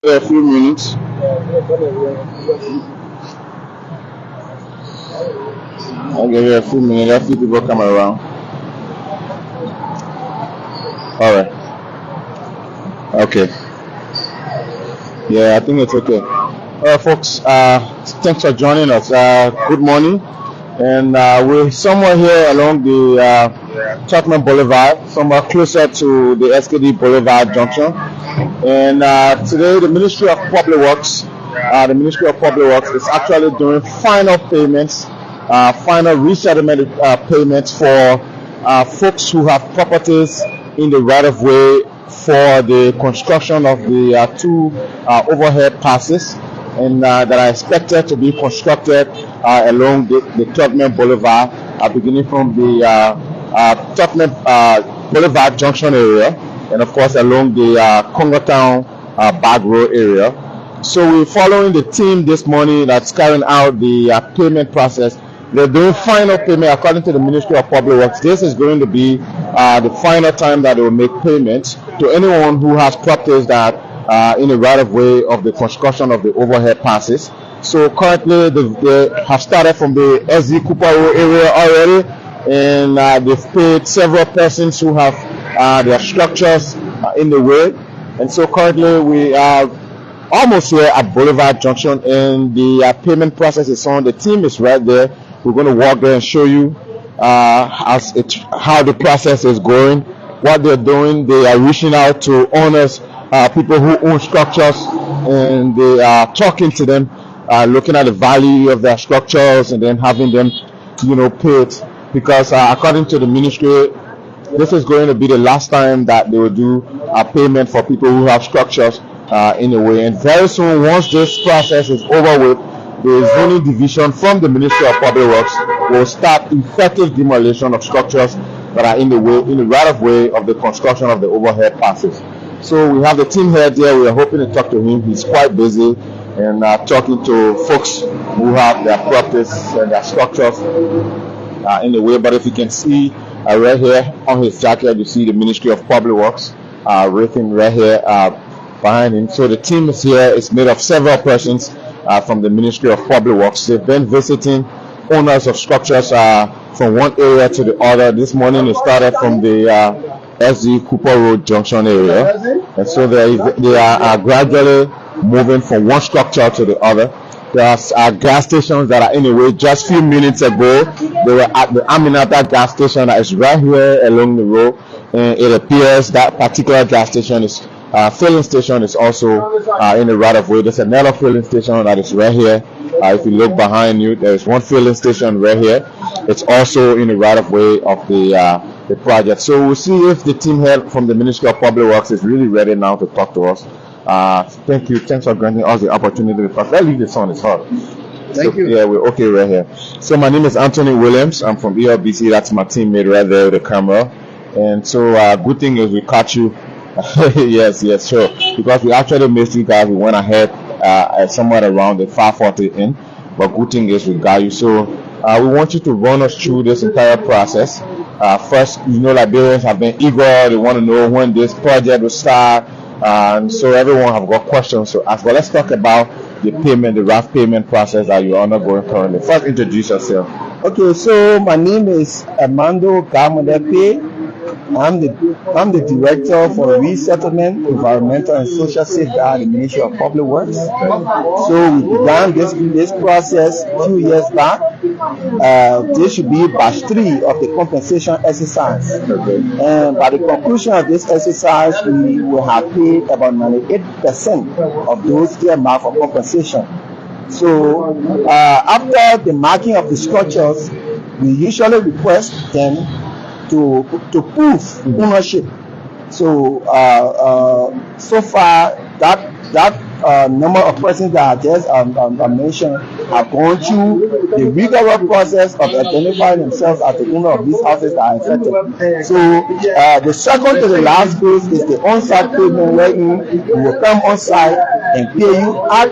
A few minutes. I'll give you a few minutes. A few people come around. All right. Okay. Yeah, I think it's okay. All right, folks. Thanks for joining us. Good morning. And we're somewhere here along the Tottenham Boulevard, somewhere closer to the SKD Boulevard Junction. And today, the Ministry of Public Works is actually doing final payments, final resettlement payments for folks who have properties in the right of way for the construction of the two overhead passes, and that are expected to be constructed along the Tottenham Boulevard, beginning from the Tottenham Boulevard Junction area, and of course along the Congotown Bag Road area. So we're following the team this morning that's carrying out the payment process. They're doing final payment according to the Ministry of Public Works. This is going to be the final time that they will make payments to anyone who has properties that in the right of way of the construction of the overhead passes. So currently they have started from the SZ Cooper Road area already, and they've paid several persons who have their structures in the way. And so currently we are almost here at Boulevard Junction, and the payment process is on. The team is right there. We're going to walk there and show you how the process is going, what they're doing. They are reaching out to owners, people who own structures, and they are talking to them, looking at the value of their structures, and then having them, paid. Because according to the ministry, this is going to be the last time that they will do a payment for people who have structures in a way. And very soon, once this process is over with, the zoning division from the Ministry of Public Works will start effective demolition of structures that are in the right of way of the construction of the overhead passes. So we have the team head there. We are hoping to talk to him. He's quite busy and talking to folks who have their properties and their structures in the way. But if you can see right here on his jacket, you see the Ministry of Public Works written right here behind him. So the team is here. It's made of several persons from the Ministry of Public Works. They've been visiting owners of structures from one area to the other. This morning it started from the SZ Cooper Road Junction area, and so they are gradually moving from one structure to the other. There are gas stations that are anyway. Just a few minutes ago, they were at the Aminata gas station that is right here along the road, and it appears that particular gas station is filling station is also in the right of way. There's another filling station that is right here. If you look behind you, there is one filling station right here. It's also in the right of way of the project. So we'll see if the team head from the Ministry of Public Works is really ready now to talk to us. Thank you. Thanks for granting us the opportunity to talk. Let's leave this on. It's hard. Thank you. Yeah, we're okay right here. So my name is Anthony Williams. I'm from ELBC. That's my teammate right there with the camera. And so good thing is we caught you. yes, sure. Because we actually missed you guys. We went ahead somewhere around the 5:40 in. But good thing is we got you. So we want you to run us through this entire process. First, Liberians have been eager. They want to know when this project will start. And so everyone have got questions to ask. But let's talk about the payment, the RAF payment process that you're undergoing currently. First, introduce yourself. Okay, so my name is Armando Gamodepe. I'm the director for Resettlement, Environmental and Social Safeguard in the Ministry of Public Works. So we began this process a few years back. This should be batch 3 of the compensation exercise. Okay. And by the conclusion of this exercise, we will have paid about 98% of those earmarked for compensation. So after the marking of the structures, we usually request them to prove ownership. So so far that number of persons that I just mentioned have gone through the rigorous process of identifying themselves as the owner of these houses that are affected. So the second to the last phase is the on-site payment, wherein we will come on site and pay you at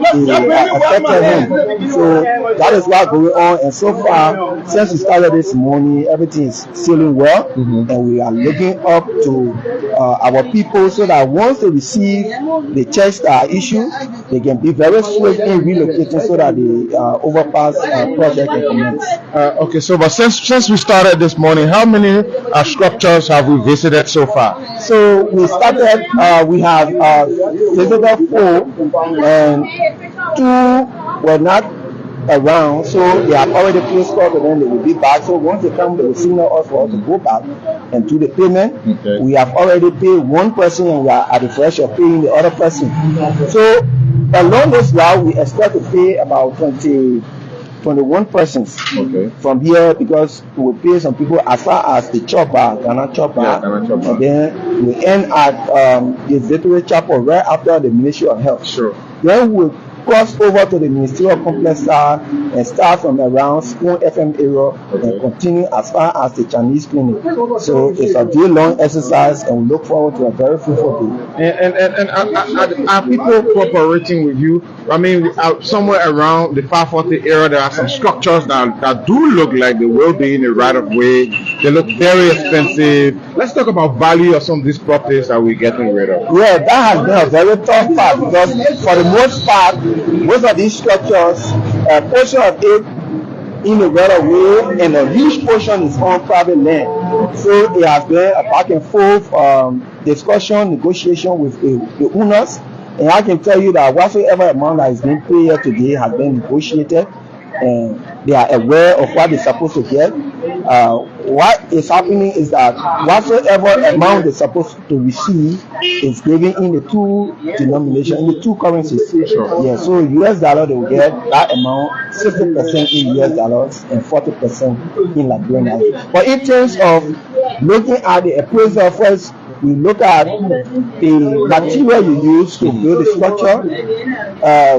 affected him. So that is what's going on. And so far, since we started this morning, everything is sailing well, and we are looking up to our people so that once they receive the checks that are issued, they can be very swift in relocating so that the overpass project can commence. Okay, so but since we started this morning, how many structures have we visited so far? So we started, we have visited 4, and 2 were not around, so they have already placed calls, and then they will be back. So once they come, they will signal us for us to go back and do the payment. Okay. We have already paid one person, and we are at the fresh of paying the other person. So along this route, we expect to pay about 21 persons from here, because we will pay some people as far as the chopper, Ghana chopper, and then we end at the Victory Chapel right after the Ministry of Health. Sure. Then we cross over to the ministerial complex and start from around Spoon FM area and continue as far as the Chinese clinic. So it's a day-long exercise, and we look forward to a very fruitful day. And are people cooperating with you? I mean, somewhere around the 540 area, there are some structures that do look like they will be in the right of way. They look very expensive. Let's talk about value of some of these properties that we're getting rid of. Yeah, that has been a very tough part, because for the most part, most of these structures, a portion of it in the right of way, and a huge portion is on private land. So it has been a back and forth discussion, negotiation with the owners. And I can tell you that whatsoever amount that is being paid here today has been negotiated, and they are aware of what they're supposed to get. What is happening is that whatsoever amount they're supposed to receive is given in the 2 denominations, in the 2 currencies. Sure. Yeah, so US dollar they will get that amount, 60% in US dollars and 40% in Liberian dollars. But in terms of looking at the appraisal first, we look at the material you use to build the structure.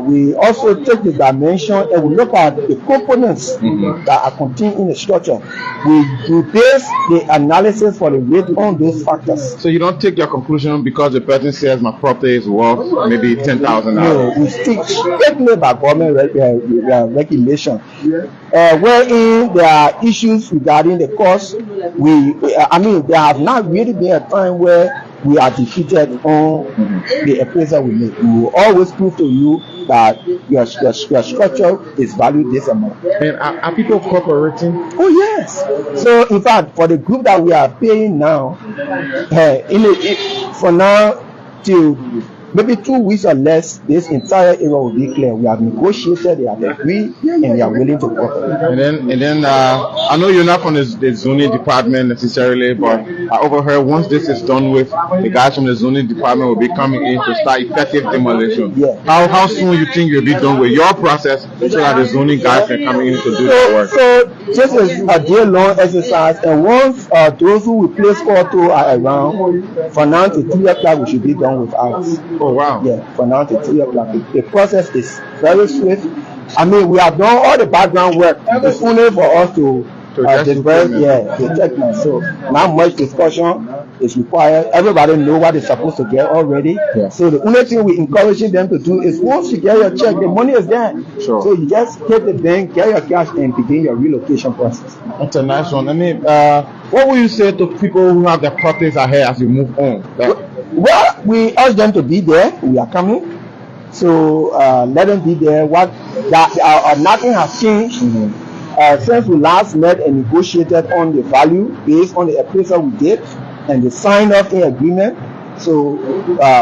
We also take the dimension, and we look at the components that are contained in the structure. We base the analysis for the rate on those factors. So you don't take your conclusion because the person says my property is worth maybe $10,000. No, we stick strictly by government regulation. Wherein there are issues regarding the cost, there have not really been a time where we are defeated on the appraisal we make. We will always prove to you that your structure is valued this amount. And are people cooperating? Oh yes. So in fact, for the group that we are paying now, for now till maybe 2 weeks or less, this entire area will be clear. We have negotiated, they have agreed, and they are willing to cooperate. And then I know you're not from the zoning department necessarily, but I overheard once this is done with, the guys from the zoning department will be coming in to start effective demolition. Yeah. How soon you think you'll be done with your process so that the zoning guys can come in to do the work? So this is a day-long exercise, and once those who we place call to are around, from now to 3 o'clock we should be done with ours. Oh wow! Yeah, from now to 3 o'clock. The process is very swift. I mean, we have done all the background work. It's only for us to disperse, the checkmate. So not much discussion is required. Everybody know what they're supposed to get already. Yeah. So the only thing we're encouraging them to do is once you get your check, the money is there. Sure. So you just hit the bank, get your cash, and begin your relocation process. That's a nice one. I mean, what will you say to people who have their properties ahead as you move on? Well, we urge them to be there. We are coming. So let them be there. Nothing has changed since we last met and negotiated on the value based on the appraisal we did and the sign off in agreement. So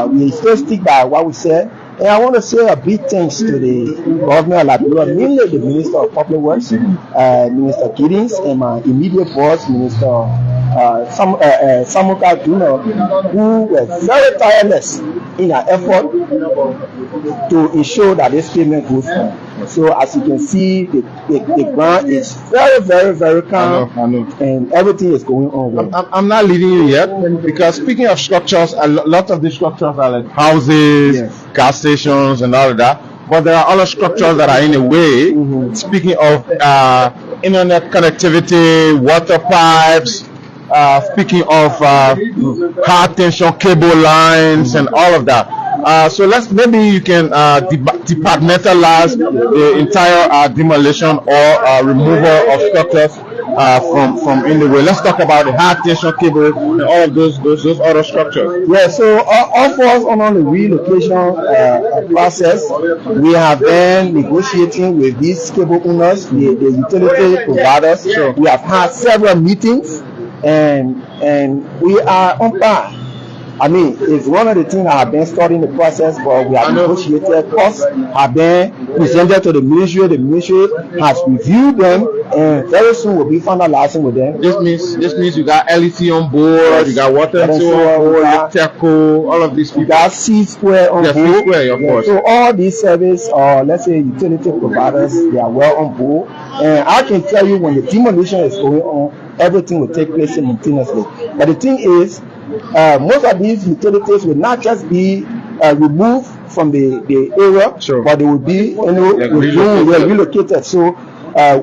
we still stick by what we said. And I want to say a big thanks to the government of Liberia, mainly the Minister of Public Works, Minister Giddings, and my immediate boss, Minister Samuka Duna, who were very tireless in our effort to ensure that this payment goes on. So as you can see, the ground is very, very, very calm. I know. And everything is going on well. I'm not leaving you yet, because speaking of structures, a lot of these structures are like houses, gas stations, and all of that. But there are other structures that are in a way. Speaking of internet connectivity, water pipes, speaking of high tension cable lines and all of that. So maybe you can departmentalize the entire demolition or removal of structures from in the way. Let's talk about the high tension cable and all of those other structures. Yeah, so all falls on the relocation process. We have been negotiating with these cable owners, the utility providers. Sure. We have had several meetings, and we are on par. I mean, it's one of the things I have been studying the process, but we have negotiated. Costs have been presented to the ministry. The ministry has reviewed them, and very soon we'll be finalizing with them. This means you got LEC on board, you got water on board, Teco, all of these people. You got C-Square on board. C-Square, of course. So all these service, or let's say utility providers, they are well on board. And I can tell you, when the demolition is going on, everything will take place simultaneously. But the thing is, most of these utilities will not just be removed from the area, sure, but they will be relocated. So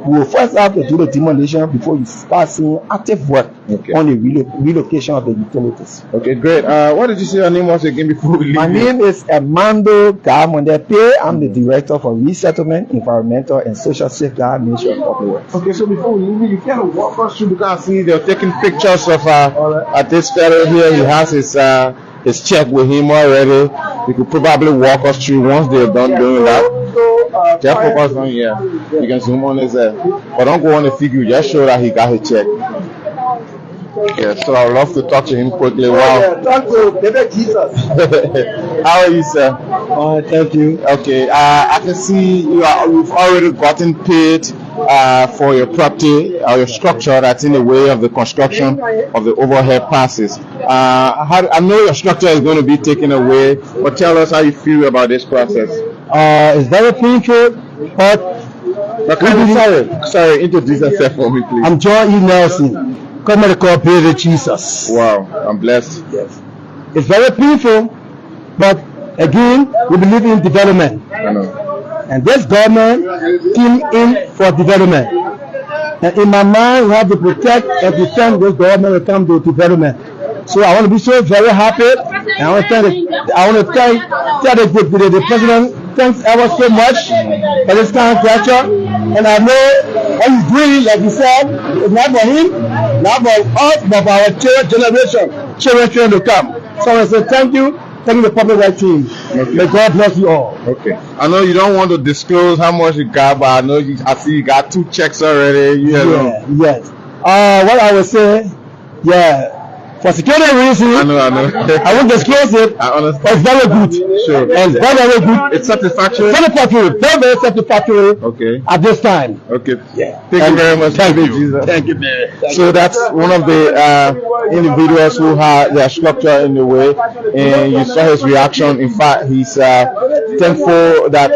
we'll first have to do the demolition before you start seeing active work on the relocation of the utilities. Okay, great. What did you say your name was again before we leave? My name is Armando Gamondepe. I'm the Director for Resettlement, Environmental and Social Safeguard, Ministry of Public Works. Okay, so before we leave, you kind of walk us through, because I see they're taking pictures of this fellow here. He has his check with him already. You could probably walk us through once they're done doing that. Just focus on here. You can zoom on his head. But don't go on the figure, just show that he got his check. Yeah, so I'd love to talk to him quickly. Wow. Talk to Baby Jesus. How are you, sir? Thank you. Okay, I can see you've already gotten paid for your property or your structure that's in the way of the construction of the overhead passes. I know your structure is going to be taken away, but tell us how you feel about this process. It's very painful, but sorry, introduce yourself for me, please. I'm John E. Nelson. Come to call Baby Jesus. Wow, I'm blessed. Yes. It's very painful, but again, we believe in development. I know. And this government came in for development. And in my mind, we have to protect and defend this government when it comes to development. So I want to be so very happy. And I want to tell the president, thanks ever so much for this kind of gesture. And I know what he's doing, like you said, it's not for him, not for us, but for our children to come. So I want to say thank you. Thank you, the public rights team. May God bless you all. Okay. I know you don't want to disclose how much you got, but I see you got 2 checks already. Yes. What I would say, for security reasons, I know. I won't disclose it. I understand. But it's very good. Sure. And it's very good. It's satisfactory. Very satisfactory. Okay. At this time. Okay. Yeah. Thank you very much. Thank you. Jesus. Thank you, Mary. So that's one of the individuals who had their structure in the way, and you saw his reaction. In fact, he's thankful that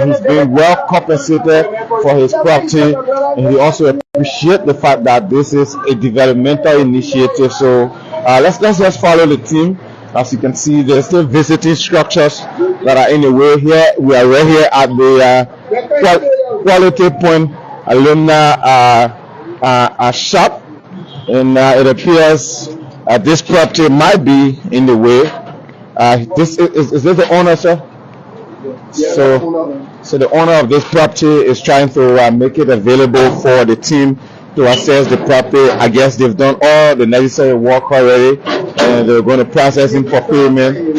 he's being well compensated for his property, and he also appreciates the fact that this is a developmental initiative. So let's just follow the team. As you can see, they're still visiting structures that are in the way here. We are right here at the Quality Point alumni shop, and it appears this property might be in the way. This is this the owner, sir? So the owner of this property is trying to make it available for the team to access the property. I guess they've done all the necessary work already, and they're going to process him for payment.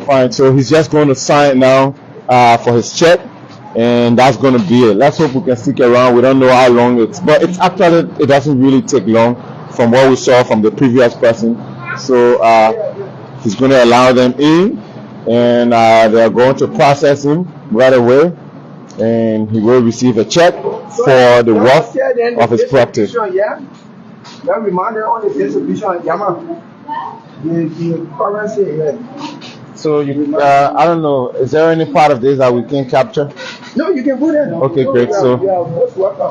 Fine. So he's just going to sign now for his check, and that's going to be it. Let's hope we can stick around. We don't know how long but it doesn't really take long from what we saw from the previous person. So he's going to allow them in, and they're going to process him right away, and he will receive a check for the worth of his property. So I don't know, is there any part of this that we can capture? No, you can put it. Okay, great. So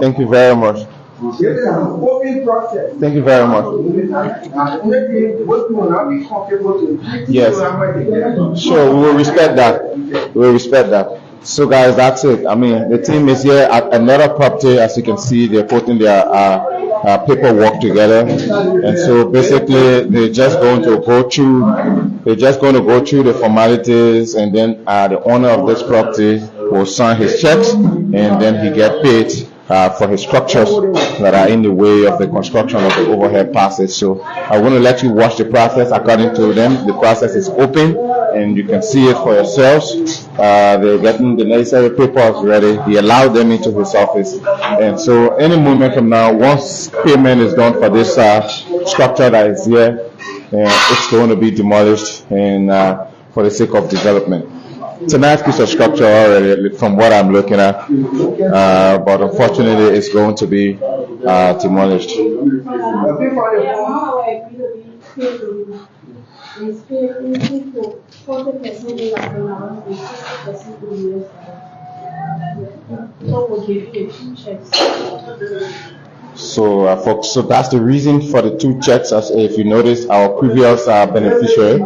thank you very much. Thank you very much. Yes. Sure, we will respect that. So guys, that's it. I mean, the team is here at another property. As you can see, they're putting their paperwork together, and so basically they're just going to go through the formalities, and then the owner of this property will sign his checks, and then he get paid for his structures that are in the way of the construction of the overhead passes. So I want to let you watch the process according to them. The process is open, and you can see it for yourselves. They're getting the necessary papers ready. He allowed them into his office, and so any moment from now, once payment is done for this structure that is here, it's going to be demolished and for the sake of development. It's a nice piece of structure already from what I'm looking at, but unfortunately it's going to be demolished. So, folks, so that's the reason for the two checks. As if you notice, our previous beneficiary,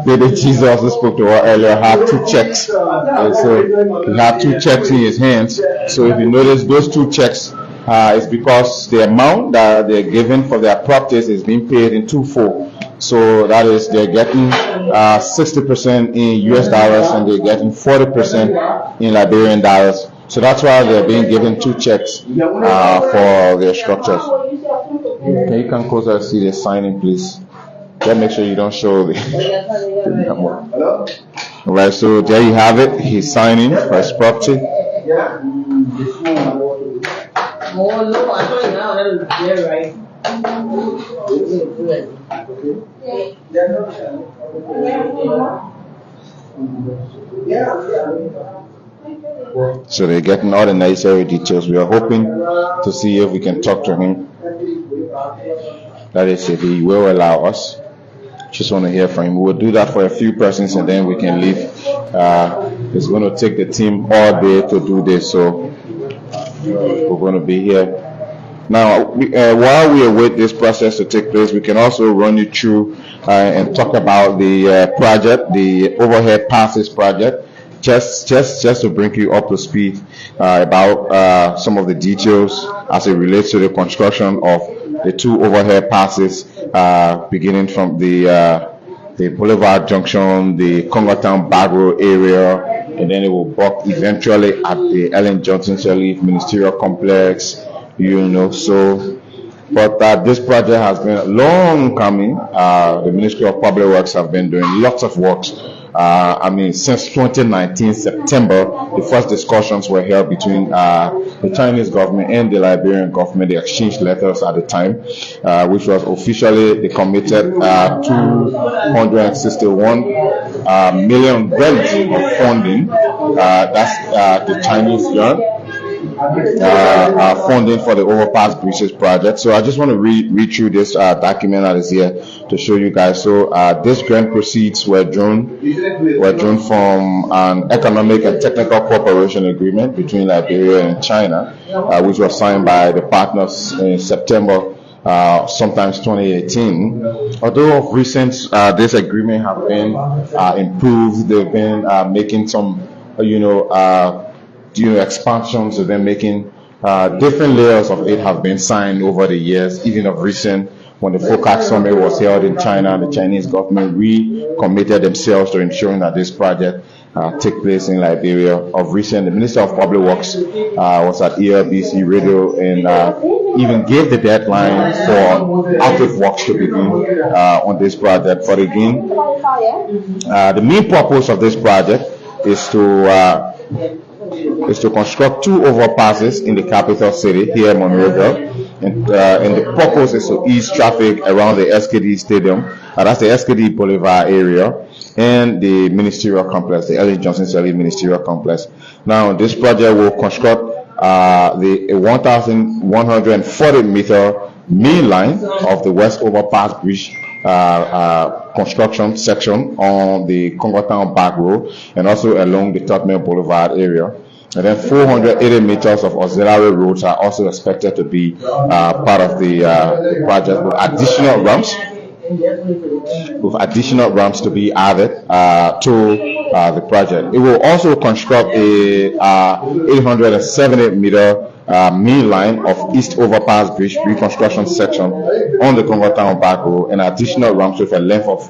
Baby Jesus who spoke to her earlier, had two checks. And so he had two checks in his hands. So if you notice, those two checks is because the amount that they're given for their properties is being paid in full. So that is, they're getting 60% in US dollars and they're getting 40% in Liberian dollars. So that's why they're being given two checks for their structures. Okay, you come closer to see the signing, please. Just make sure you don't show the camera. All right, so there you have it. He's signing for his property. So they're getting all the necessary details. We are hoping to see if we can talk to him. That is, if he will allow us. Just want to hear from him. We'll do that for a few persons and then we can leave. It's going to take the team all day to do this, so we're going to be here. Now, while we await this process to take place, we can also run you through and talk about the project, the overhead passes project. Just to bring you up to speed about some of the details as it relates to the construction of the two overhead passes, beginning from the Boulevard Junction, the Congotown Back Road area, and then it will buck eventually at the Ellen Johnson Sirleaf Ministerial Complex. So, but this project has been long coming. The Ministry of Public Works have been doing lots of works. Since 2019 September, the first discussions were held between the Chinese government and the Liberian government. They exchanged letters at the time, which was officially they committed 261 million grants of funding. That's the Chinese yuan. Funding for the overpass bridges project. So I just want to read through this document that is here to show you guys. So this grant proceeds were drawn from an economic and technical cooperation agreement between Liberia and China, which was signed by the partners in September, sometimes 2018. Although of recent, this agreement have been improved. They've been making some, expansions. They've been making different layers of it have been signed over the years. Even of recent, when the FOCAC summit was held in China, the Chinese government recommitted themselves to ensuring that this project take place in Liberia. Of recent, the Minister of Public Works was at ELBC Radio and even gave the deadline for active works to begin on this project. But again, the main purpose of this project is to construct two overpasses in the capital city here, Monrovia, and the purpose is to ease traffic around the SKD Stadium, that's the SKD Boulevard area, and the Ministerial Complex, the Ellen Johnson Sirleaf Ministerial Complex. Now, this project will construct the 1,140 meter main line of the West Overpass Bridge construction section on the Congotown Back Road and also along the Tottenham Boulevard area. And then 480 meters of auxiliary roads are also expected to be part of the project with additional ramps with additional ramps to be added to the project. It will also construct a 870-meter main line of East Overpass Bridge reconstruction section on the Congo Town back road, and additional ramps with a length of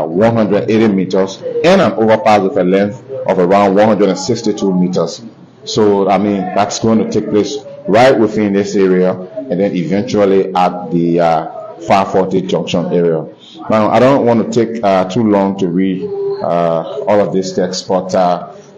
180 meters and an overpass with a length of around 162 meters. So, I mean, that's going to take place right within this area, and then eventually at the 540 junction area. Now, I don't want to take too long to read all of this text, but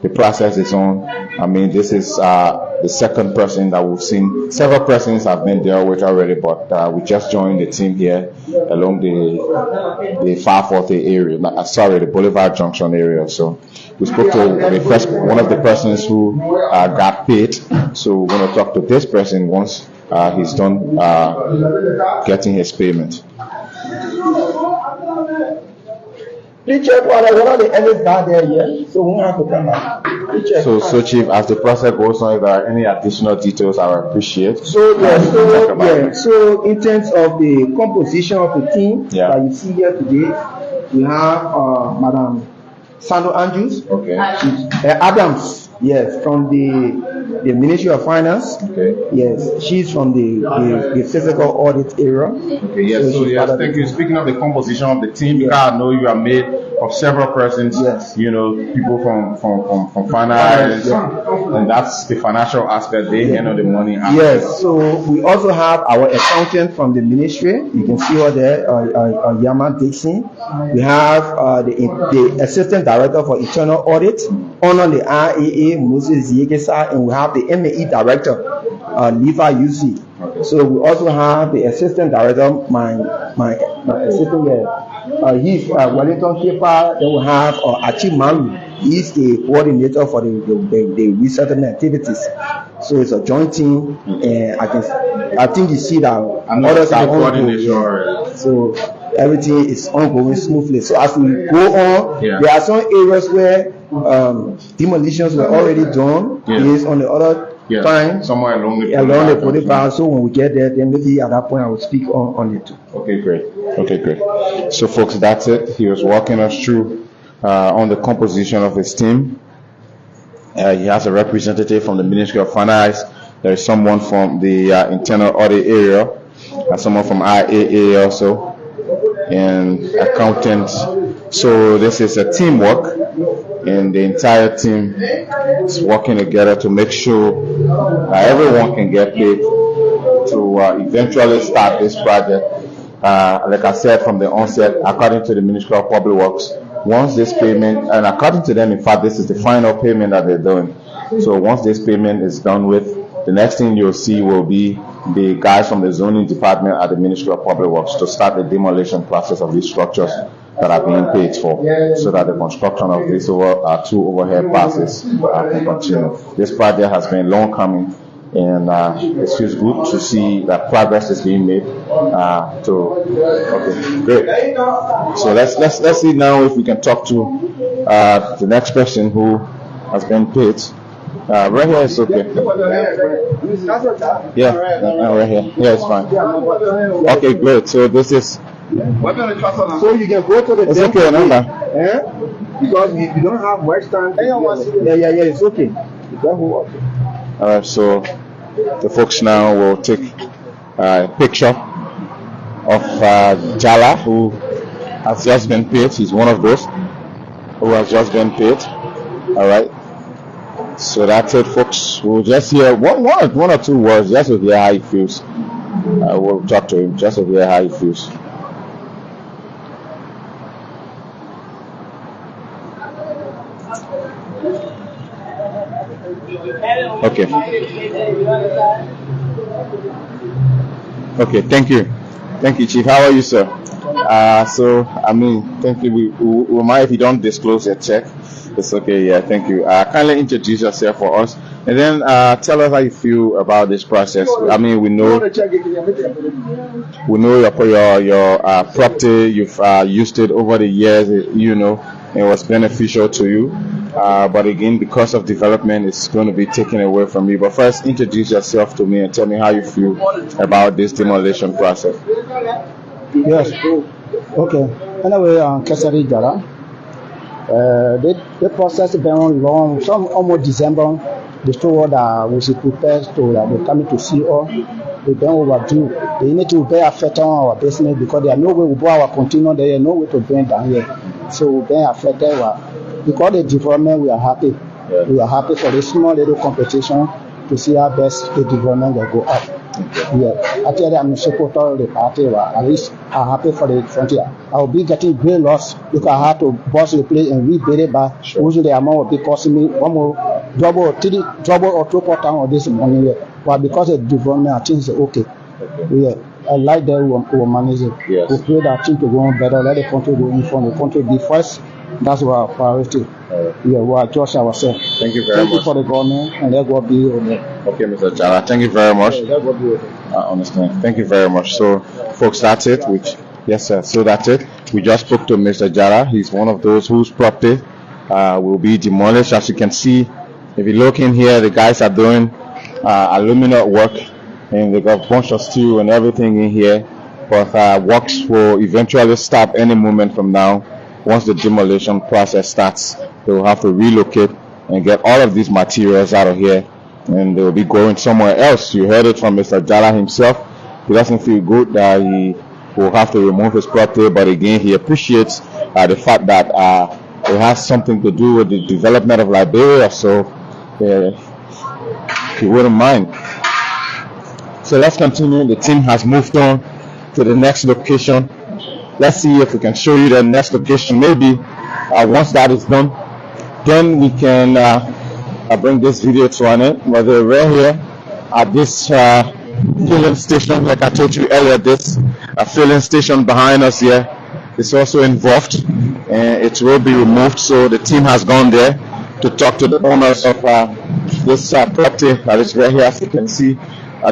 the process is on. I mean, this is the second person that we've seen. Several persons have been there with already, but we just joined the team here along the 540 area. Sorry, the Boulevard Junction area. So we spoke to one of the persons who got paid. So we're going to talk to this person once he's done getting his payment. Please check whether the Ellis got there yet, so we won't have to come back. So Chief, as the process goes on, if there are any additional details, I would appreciate. So in terms of the composition of the team that you see here today, we have Madam Sandro Andrews, Adams, yes, from the Ministry of Finance. Okay. Yes, she's from the physical audit area. Okay, yes, so yes, thank you. Speaking of the composition of the team, because I know you are made of several persons, you know, people from finance, and that's the financial aspect, they handle the money aspect. Yes, so we also have our accountant from the ministry. You can see her there, Yama Dixon. We have the assistant director for internal audit, on the RAA, Moses Yegesa, and we have the MAE director, Liva UC. Okay. So we also have the assistant director, my assistant there. He's Wellington Kepa. Then we have Achi Malu. He's the coordinator for the resettlement activities. So it's a joint team, and I think you see that others are ongoing. So everything is ongoing smoothly. So as we go on, there are some areas where demolitions were already done based on the other time somewhere along the path. So when we get there, then maybe at that point I will speak on it too. Okay, great. So folks, that's it. He was walking us through on the composition of his team. He has a representative from the Ministry of Finance. There is someone from the internal audit area, someone from IAA also, and accountants. So this is a teamwork, and the entire team is working together to make sure that everyone can get paid to eventually start this project. Like I said from the onset, according to the Ministry of Public Works, once this payment, and according to them, in fact, this is the final payment that they're doing. So once this payment is done with, the next thing you'll see will be the guys from the zoning department at the Ministry of Public Works to start the demolition process of these structures that are being paid for, so that the construction of these two overhead passes can continue. This project has been long coming, and it feels good to see that progress is being made. Okay, great. So let's see now if we can talk to the next person who has been paid. Right here is okay. Yeah, right here. Yeah, it's fine. Okay, great. So this is. So you can go to the. It's okay, number. Because we don't have much time. Yeah, it's okay. All right, so the folks now will take a picture of Jala, who has just been paid. He's one of those who has just been paid. All right. So that's it, folks. We'll just hear one or two words just to hear how he feels. We'll talk to him just to hear how he feels. Okay, thank you, Chief. How are you, sir? So I mean, thank you. We mind if you don't disclose your check. It's okay. Yeah, thank you. Kindly introduce yourself for us, and then tell us how you feel about this process. I mean, we know your property. You've used it over the years. You know, it was beneficial to you. But again, because of development, it's going to be taken away from you. But first, introduce yourself to me and tell me how you feel about this demolition process. Yes. Okay. Anyway, Kesari Jara. The process been on long, some almost December. They told that we should prepare to that they're coming to see us. They been overdue. They need to be affected on our business because there are no way we buy our container. There is no way to bring down here. So we been affected. Because the development, we are happy. Yeah. We are happy for this small little competition to see how best the development will go up. Yeah, actually, I'm supporter of the party. At least I'm happy for the frontier. I will be getting great loss because I have to bust the place and rebuild it back. Sure. Usually, the amount will be costing me one more double or triple time of this money here. But because of development, I think it's okay. Yeah, I like that we will manage it. Yes. We pray that things to go on better. Let the country go in front. The country be first. That's our priority. Yeah, we adjust ourselves. Thank you very much. Thank you for the government, and let God be with me. Okay, Mr. Jara, thank you very much. Let God be with me. I understand. Thank you very much. So, folks, that's it. Yes, sir. So that's it. We just spoke to Mr. Jara. He's one of those whose property will be demolished. As you can see, if you look in here, the guys are doing aluminum work, and they got a bunch of steel and everything in here. But works will eventually stop any moment from now. Once the demolition process starts, they will have to relocate and get all of these materials out of here, and they will be going somewhere else. You heard it from Mr. Jara himself. He doesn't feel good that he will have to remove his property, but again, he appreciates the fact that it has something to do with the development of Liberia, so he wouldn't mind. So let's continue. The team has moved on to the next location. Let's see if we can show you the next location. Maybe once that is done, then we can bring this video to an end. But we're here at this filling station, like I told you earlier. This filling station behind us here is also involved, and it will be removed. So the team has gone there to talk to the owners of this property that is right here. As you can see,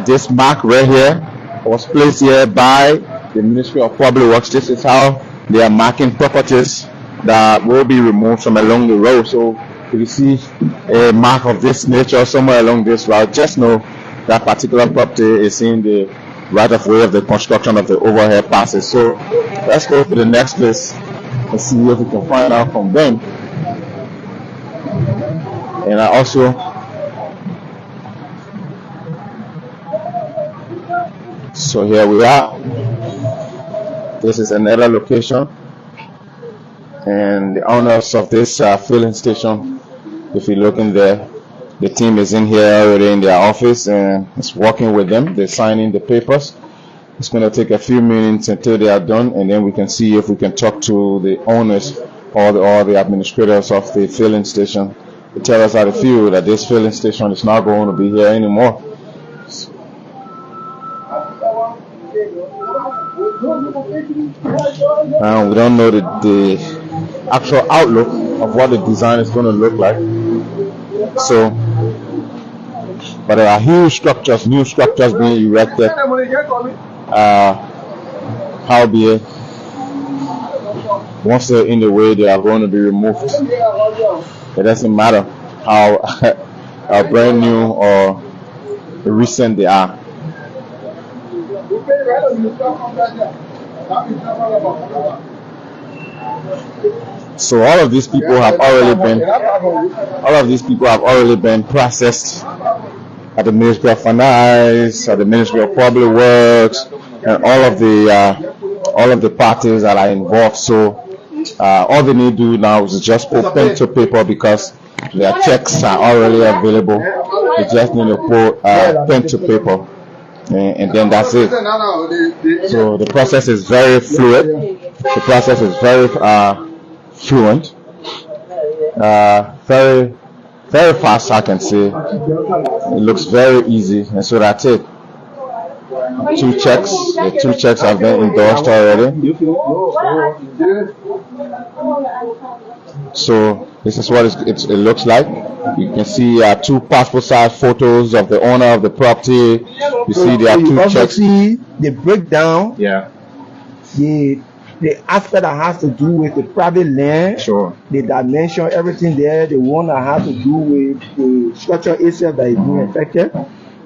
this mark right here was placed here by the Ministry of Public Works. This is how they are marking properties that will be removed from along the road. So if you see a mark of this nature somewhere along this route, just know that particular property is in the right of way of the construction of the overhead passes. So let's go to the next place and see if we can find out from them. And I also so here we are. This is another location, and the owners of this filling station, if you look in there, the team is in here already in their office and it's working with them. They're signing the papers. It's going to take a few minutes until they are done, and then we can see if we can talk to the owners or the administrators of the filling station to tell us how they feel that this filling station is not going to be here anymore. We don't know the actual outlook of what the design is going to look like. So, but there are huge structures, new structures being erected. Howbeit, once they're in the way, they are going to be removed. It doesn't matter how brand new or recent they are. So all of these people have already been processed at the Ministry of Finance, at the Ministry of Public Works, and all of the parties that are involved. So all they need to do now is just put pen to paper because their checks are already available. They just need to put pen to paper. And then that's it. So the process is very fluid. The process is very fluent, very fast, I can say. It looks very easy, and so that's it. The two checks have been endorsed already. So this is what it looks like. You can see two passport-size photos of the owner of the property. You see there are two checks. See the breakdown. Yeah. The aspect that has to do with the private land. Sure. The dimension, everything there. The one that has to do with the structure itself that is being affected.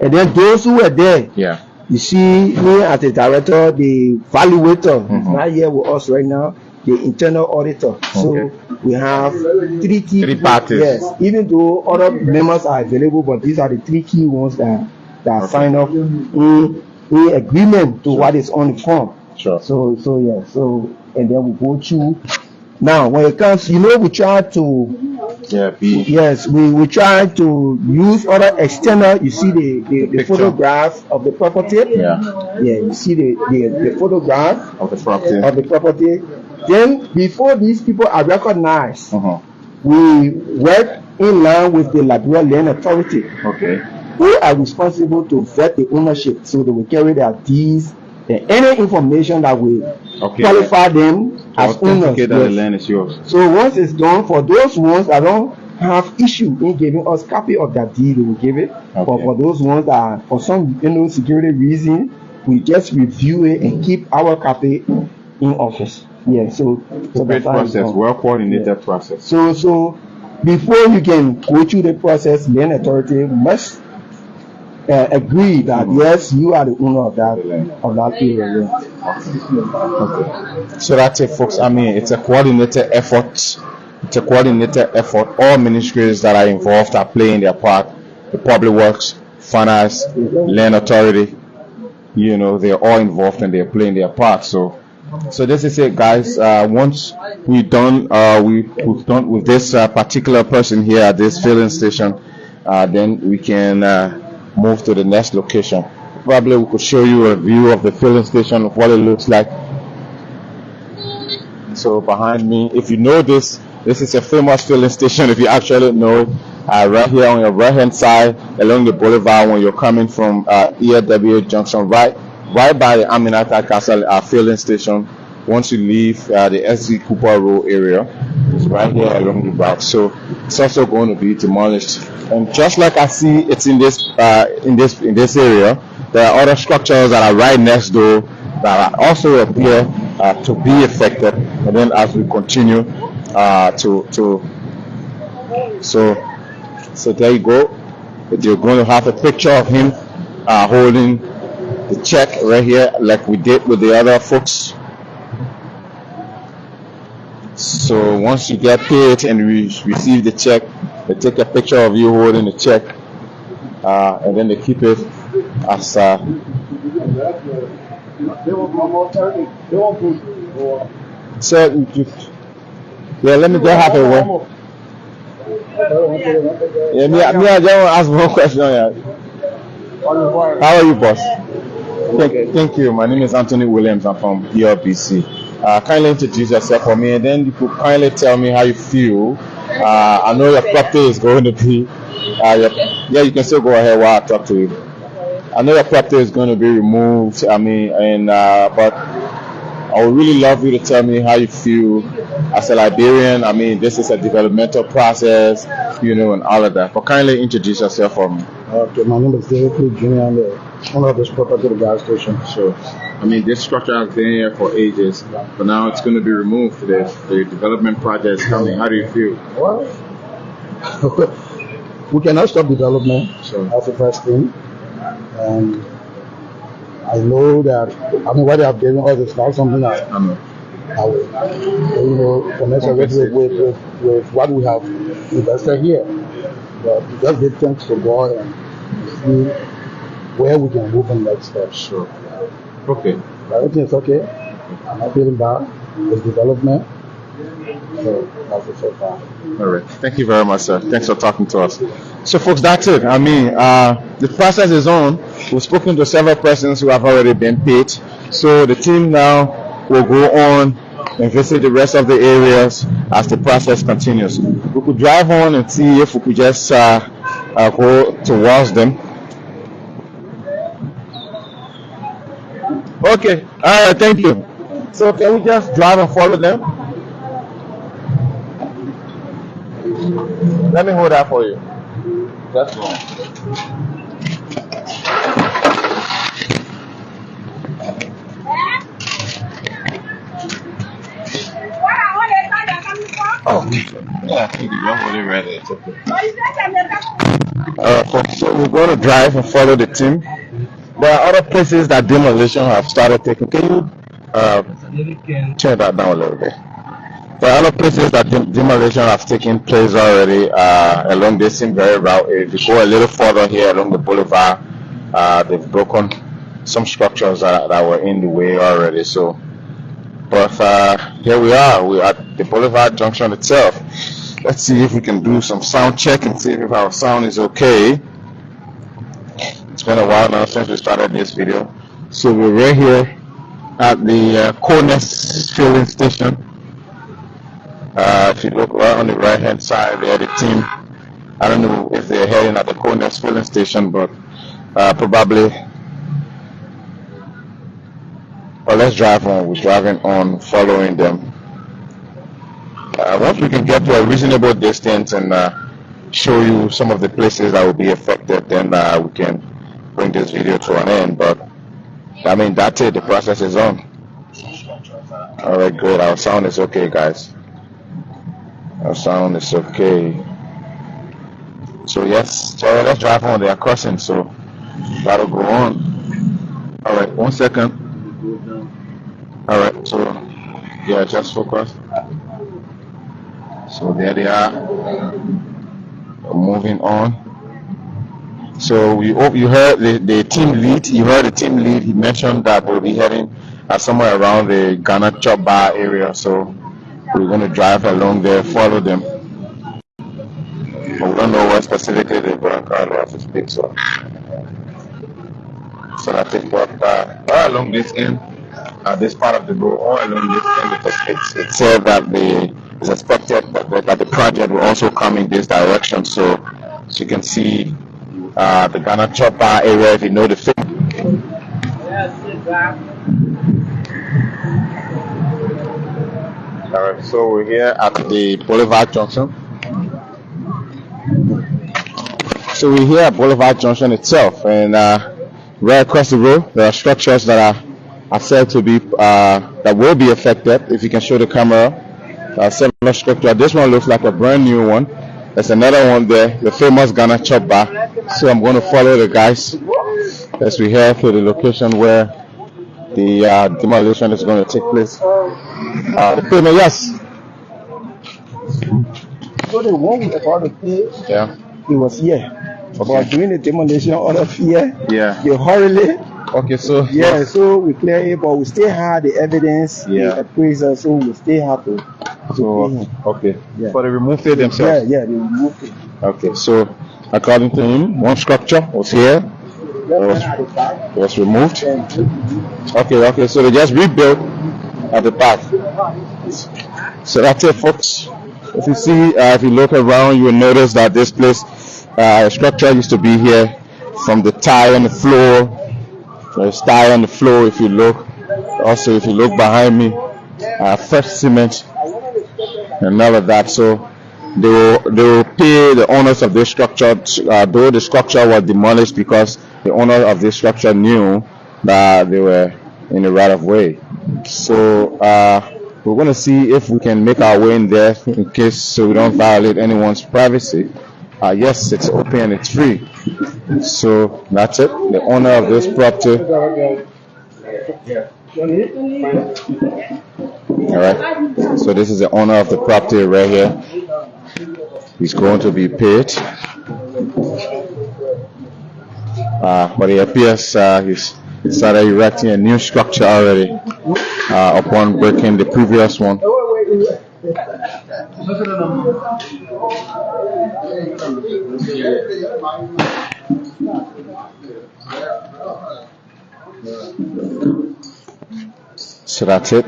And then those who were there. Yeah. You see, me as the director, the evaluator is not here with us right now, the internal auditor. So we have three parties. Yes, even though other members are available, but these are the three key ones that sign up in agreement to what is on the form. Sure. So and then we go through. Now, when it comes, we try to we try to use other external. You see the photograph of the property. You see the photograph of the property. Then before these people are recognized, we work in line with the Liberia Land Authority. They are responsible to vet the ownership, so they will carry their deeds and any information that will qualify them as owners. That the land is yours. So once it's done, for those ones that don't have issue in giving us copy of that deed, we will give it. But for those ones that for some security reason, we just review it and keep our copy in office. So great process, well coordinated process. So before you can go through the process, land authority must agree that yes, you are the owner of that area. So that's it, folks. I mean, it's a coordinated effort. All ministries that are involved are playing their part. The public works, finance, land authority. They're all involved and they're playing their part. So this is it, guys. Once we're done with this particular person here at this filling station, then we can move to the next location. Probably we could show you a view of the filling station of what it looks like. So behind me, if you know this is a famous filling station. If you actually know, right here on your right hand side along the boulevard when you're coming from ERW Junction, right by the Aminata Castle filling station. Once you leave the SC Cooper Road area, it's right here along the route. So it's also going to be demolished. And just like I see it's in this area, there are other structures that are right next door that are also appear to be affected. And then as we continue so there you go. You're going to have a picture of him holding the check right here, like we did with the other folks. So once you get paid and we receive the check, they take a picture of you holding the check, and then they keep it as let me just have a word. Me I just want to ask one question. How are you, boss? Thank you. My name is Anthony Williams. I'm from ERBC. Kindly introduce yourself for me, and then you could kindly tell me how you feel. I know your property is going to be, you can still go ahead while I talk to you. I know your property is going to be removed. But I would really love you to tell me how you feel as a Liberian. I mean, this is a developmental process, and all of that. But kindly introduce yourself for me. Okay, my name is David Jr. I'm the owner of this property, the gas station. Sure. I mean, this structure has been here for ages, but now it's going to be removed. The development project is coming. How do you feel? Well, we cannot stop development. Sure. That's the first thing. And I know that, what they have given us is not something that I will, connect with what we have invested here. But we just give thanks to God and see where we can move in next step. Sure. Okay. Everything is okay. I'm not feeling bad. It's development. So that's it so far. All right. Thank you very much, sir. Thanks for talking to us. So, folks, that's it. I mean, the process is on. We've spoken to several persons who have already been paid. So the team now will go on and visit the rest of the areas as the process continues. We could drive on and see if we could just go towards them. Okay. All right. Thank you. So can we just drive and follow them? Let me hold that for you. That's wrong. Oh, yeah, I think you hold it right there. It's okay. So we're going to drive and follow the team There are other places that demolition have started taking. Can you turn that down a little bit? There are other places that demolition have taken place already along this same very route. If you go a little further here along the boulevard, they've broken some structures that were in the way already. So, but here we are. We're at the boulevard junction itself. Let's see if we can do some sound check and see if our sound is okay. It's been a while now since we started this video. So we're right here at the Corners filling station. If you look right on the right hand side there, the team, I don't know if they're heading at the Corners filling station, but probably, well, let's drive on. We're driving on, following them. Once we can get to a reasonable distance and show you some of the places that will be affected, then we can bring this video to an end. But I mean, that's it. The process is on. All right, good. Our sound is okay, guys. Our sound is okay. So yes, so let's drive on. They are crossing, so that'll go on. All right, 1 second. All right, so yeah, just focus. So there they are. Moving on. So you heard the team lead. You heard the team lead. He mentioned that we'll be heading somewhere around the Ghana Chop Bar area. So we're going to drive along there, follow them. But we don't know where specifically they're going to speak. So I think what all along this end, this part of the road, all along this end, because it said that it's expected that the project will also come in this direction. So you can see the Ghana Chop Bar area if you know the film. Alright, so we're here at the Boulevard Junction. So we're here at Boulevard Junction itself, and right across the road there are structures that are said to be that will be affected. If you can show the camera, similar structure. This one looks like a brand new one. There's another one there, the famous Ghana Chop Bar. So I'm going to follow the guys as we head to the location where the demolition is going to take place. The payment, yes. So the one we about to pay, Yeah. he was here. Okay. But during the demolition, all of here, Yeah. they hurriedly. Okay, so Yeah, so we clear it, but we still have the evidence, the appraisal, so we still have to pay him. Okay. Yeah. But they removed it themselves. Yeah, they removed it. Okay, so according to him, one structure was here. It was removed. Okay, so they just rebuilt at the back. So that's it, folks. If you see, if you look around, you will notice that this place, structure used to be here from the tile on the floor. There's tile on the floor if you look. Also, if you look behind me, fresh cement and all of that. So they will pay the owners of this structure, though the structure was demolished, because the owner of this structure knew that they were in the right of way. So we're going to see if we can make our way in there in case so we don't violate anyone's privacy. Yes, it's open and it's free. So that's it. The owner of this property. All right. So this is the owner of the property right here. He's going to be paid. But it appears he started erecting a new structure already upon breaking the previous one. So that's it.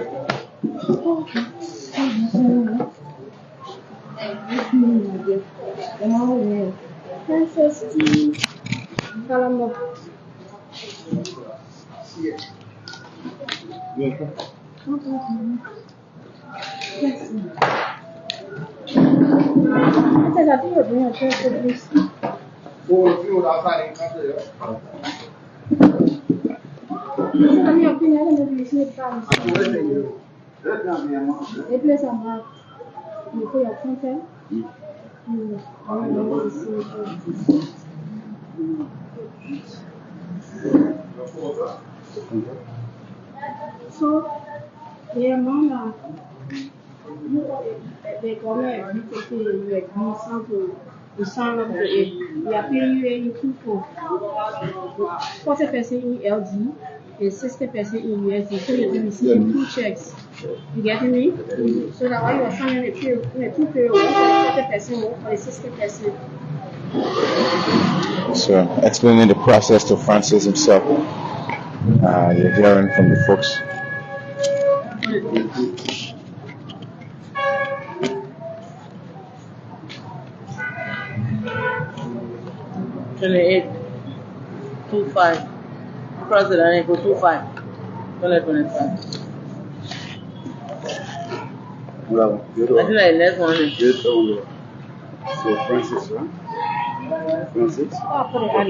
So, yeah, Mama, the government agreed to you agree something. You sign up to it. We are paying you in Q4. 40% in LG and 60% in USD. So you can receive 2 checks. You getting me? So that while you are signing the two period, one for the 40%, one for the 60%. So explaining the process to Francis himself. You're hearing from the folks. $28.25. Cross it and equal 25. $25. I think like less one. So Francis, huh? Francis? I'll put it on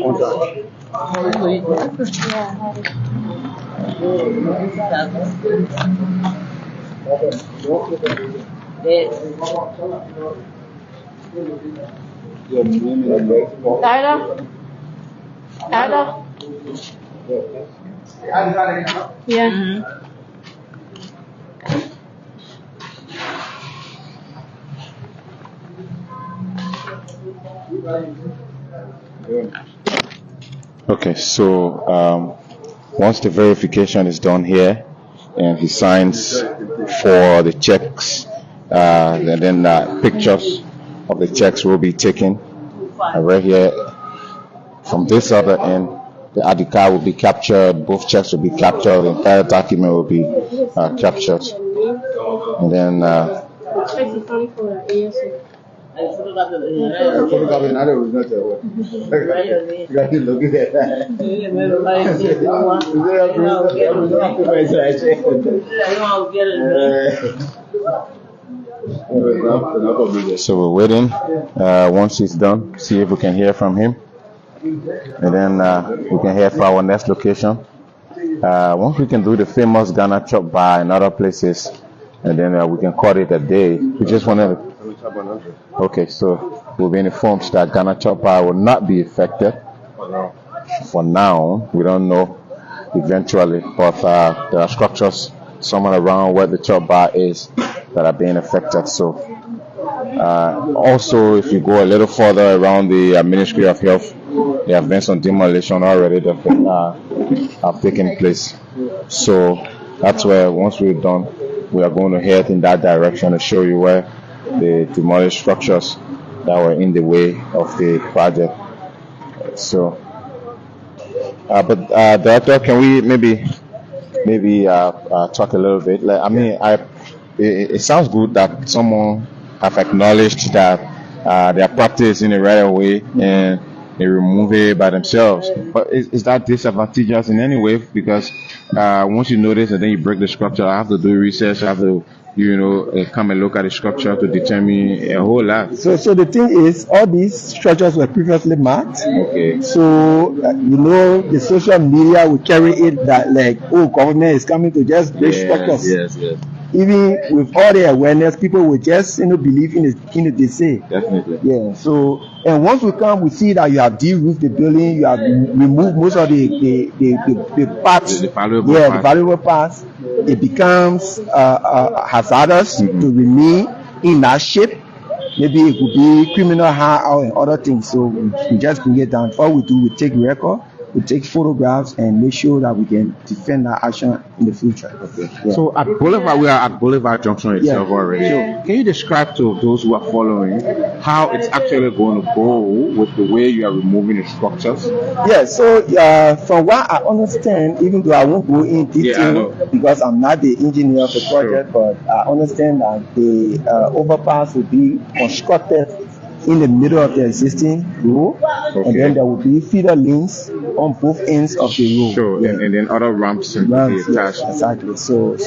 Tyler? Yeah. Mm-hmm. Okay, so once the verification is done here and he signs for the checks, and then pictures of the checks will be taken right here from this other end. The ID card will be captured, both checks will be captured, the entire document will be captured, and then so we're waiting. Once he's done, see if we can hear from him, and then we can hear for our next location. Once we can do the famous Ghana chop bar in other places, and then we can call it a day. We just wanted to. Okay, so we'll be informed that Ghana chop bar will not be affected. For now, we don't know eventually, but there are structures somewhere around where the chop bar is that are being affected. So also, if you go a little further around the Ministry of Health, there have been some demolition already that have taken place. So that's where once we're done, we are going to head in that direction to show you where the demolished structures that were in the way of the project. So, but Director, can we maybe talk a little bit? Like, I mean, it sounds good that someone have acknowledged that their property is in the right of way and they remove it by themselves. But is that disadvantageous in any way? Because once you notice and then you break the structure, I have to do research, I have to come and look at the structure to determine a whole lot. So the thing is, all these structures were previously marked. Okay. So the social media will carry it that like, government is coming to just break structures. Yes. Even with all the awareness, people will just believe in it they say. Definitely. Yeah. So and once we come, we see that you have de-roofed the building, you have removed most of the parts, the valuable parts. It becomes hazardous to remain in that shape. Maybe it could be criminal harm and other things. So we just bring it down. All we do, we take record, we take photographs, and make sure that we can defend that action in the future. Okay. Yeah. So at Boulevard, we are at Boulevard Junction itself already. So can you describe to those who are following how it's actually going to go with the way you are removing the structures? Yeah. So from what I understand, even though I won't go in detail because I'm not the engineer of the project, but I understand that the overpass will be constructed in the middle of the existing road, and then there will be feeder lanes on both ends of the road. Sure, yeah. and then other ramps will be attached. Yes, exactly. So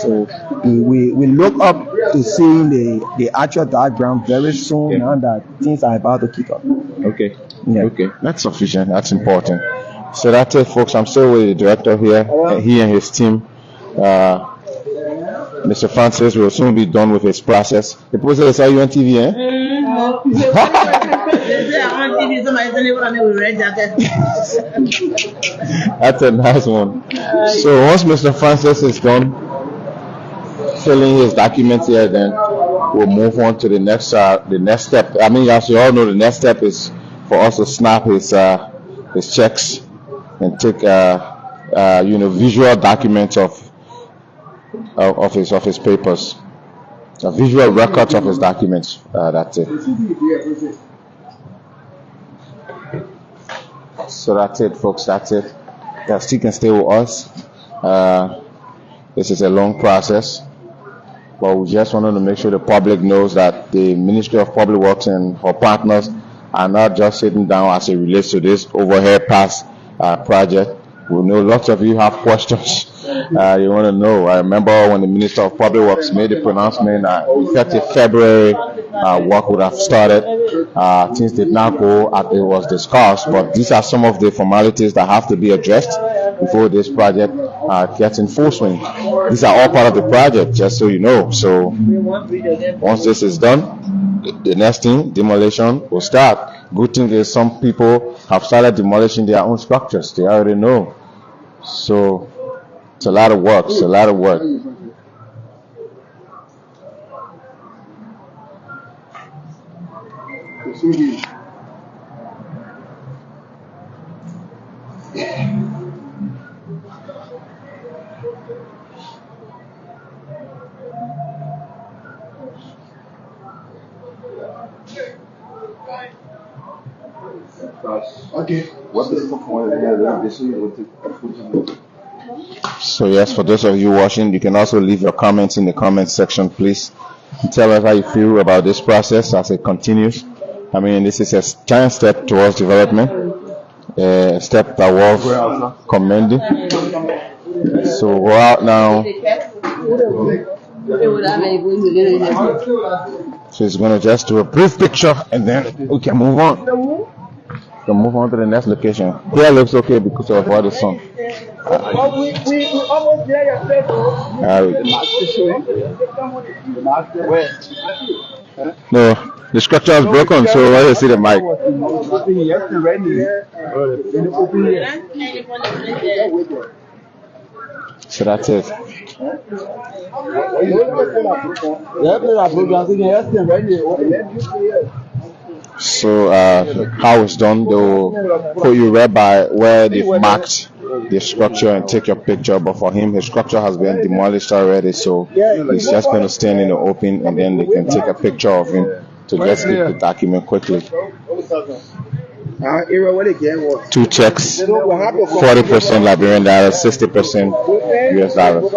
we look up to seeing the actual diagram very soon now that things are about to kick off. Okay. Yeah. Okay. That's sufficient. That's important. So that's it, folks. I'm still with the director here. He and his team. Mr. Francis will soon be done with his process. The process is on TV, eh? That's a nice one. So once Mr. Francis is done filling his documents here, then we'll move on to the next step. I mean, as you all know, the next step is for us to snap his checks and take visual documents of his papers, visual records of his documents. That's it. So that's it, folks. That's it. You still can stay with us. This is a long process, but we just wanted to make sure the public knows that the Ministry of Public Works and our partners are not just sitting down as it relates to this overhead pass project. We know lots of you have questions. You want to know. I remember when the Minister of Public Works made the pronouncement effective February, work would have started. Things did not go as it was discussed, but these are some of the formalities that have to be addressed before this project gets in full swing. These are all part of the project, just so you know. So once this is done, the next thing, demolition, will start. Good thing is some people have started demolishing their own structures. They already know. So it's a lot of work. It's a lot of work. Okay. So yes, for those of you watching, you can also leave your comments in the comment section, please. And tell us how you feel about this process as it continues. I mean, this is a giant step towards development, a step that was commended. So we're out now. So he's going to just do a brief picture and then we can move on. We can move on to the next location. Here looks okay because of all the sun. We almost there No, the structure is broken, so why do you see the mic? So that's it. So how it's done, they'll put you right by where they've marked the structure and take your picture, but for him his structure has been demolished already, so he's just going to stand in the open and then they can take a picture of him to just get the document quickly. 2 checks, 40% Liberian dollars, 60% US dollars.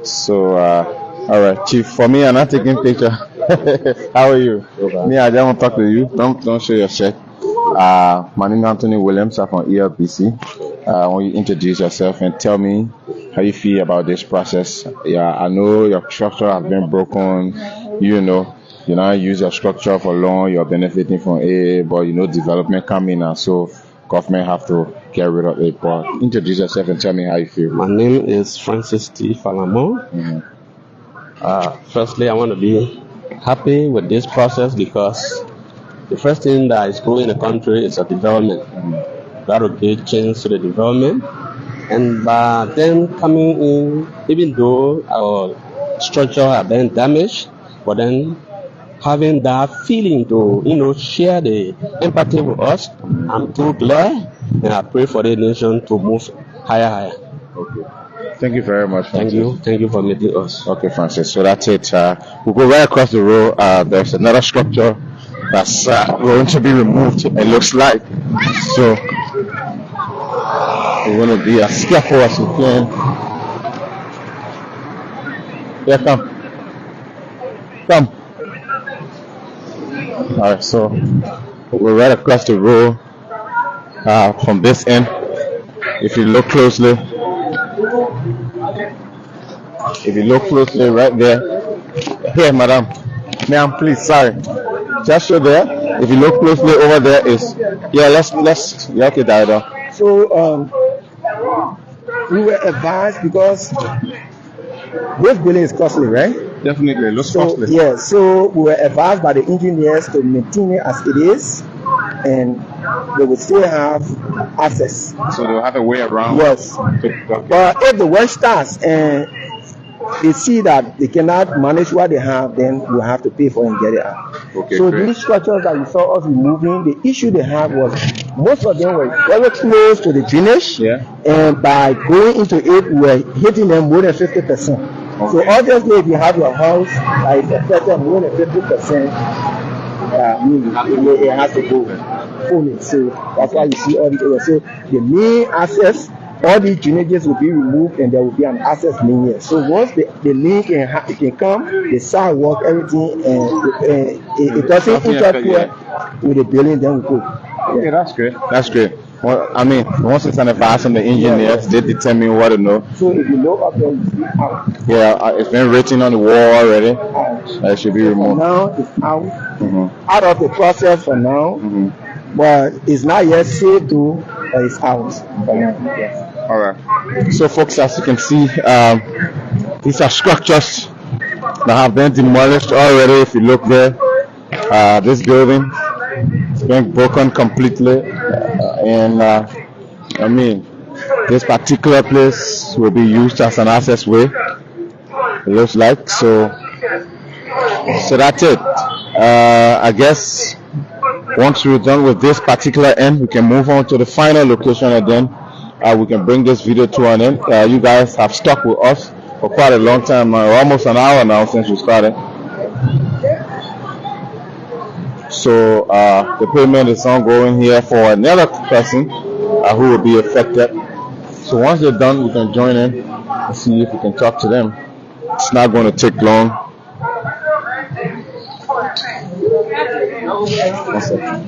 So all right, Chief, for me I'm not taking picture. How are you? Me, I just want to talk to you. Don't show your check. My name is Anthony Williams. I'm from ELPC. I want you to introduce yourself and tell me how you feel about this process. Yeah, I know your structure has been broken. You now use your structure for long. You're benefiting from it, but development coming now, so government have to get rid of it. But introduce yourself and tell me how you feel. My name is Francis T. Falamo. Mm-hmm. Firstly, I want to be happy with this process because the first thing that is growing in the country is a development. That will give change to the development. And by them coming in, even though our structure has been damaged, but then having that feeling to, share the empathy with us, I'm too glad, and I pray for the nation to move higher. Okay. Thank you very much. Francis. Thank you for meeting us. Okay, Francis. So that's it. We'll go right across the road. There's another structure that's going to be removed, it looks like. So we're going to be as careful as we can. Yeah, come. All right, so we're right across the road from this end. If you look closely, right there. Here, madam. Ma'am, please, sorry. Just show there. If you look closely over there is, yeah, let's, yeah, okay, Dada. So we were advised because this building is costly, right? Definitely, it looks So costly. yeah, so we were advised by the engineers to maintain it as it is, and they will still have access. So they'll have a way around. Yes, but if the work starts and they see that they cannot manage what they have, then we'll have to pay for it and get it out. Okay, So great. these structures that you saw us removing, the issue they had was most of them were very close to the finish, Yeah. and by going into it, we were hitting them more than 50%. So obviously, if you have your house that is affected more than 50%, it has to go fully. So that's why you see all these areas. So the main access, all these drainages will be removed, and there will be an access lane here. So once the lane can come, the sidewalk, everything, and it doesn't interfere with the building, then we go. Okay, that's great. That's great. Well, I mean, once it's an advice from the engineers, they determine what to know. So if you look up there, you see out. Yeah, it's been written on the wall already. It should be For removed. now, it's out. Mhm. Out of the process for now, but it's not yet safe to, but it's out for now. Yes. All right. So, folks, as you can see, these are structures that have been demolished already. If you look there, this building is being broken completely, and I mean, this particular place will be used as an access way. It looks like so. So that's it. I guess once we're done with this particular end, we can move on to the final location, and then we can bring this video to an end. You guys have stuck with us for quite a long time, almost an hour now since we started. So the payment is ongoing here for another person who will be affected. So once they're done, we can join in and see if we can talk to them. It's not going to take long. One second.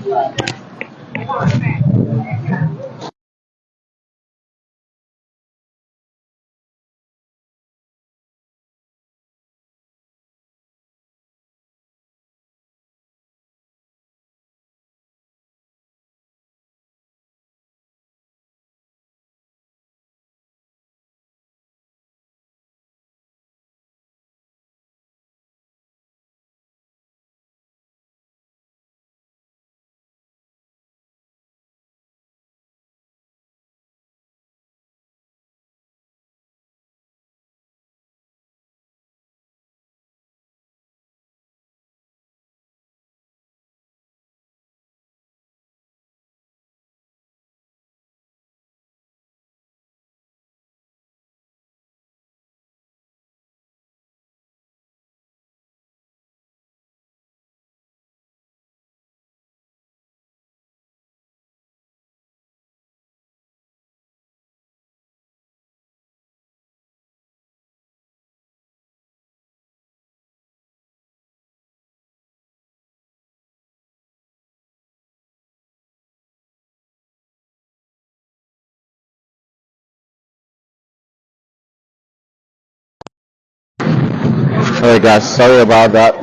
Hey guys, sorry about that.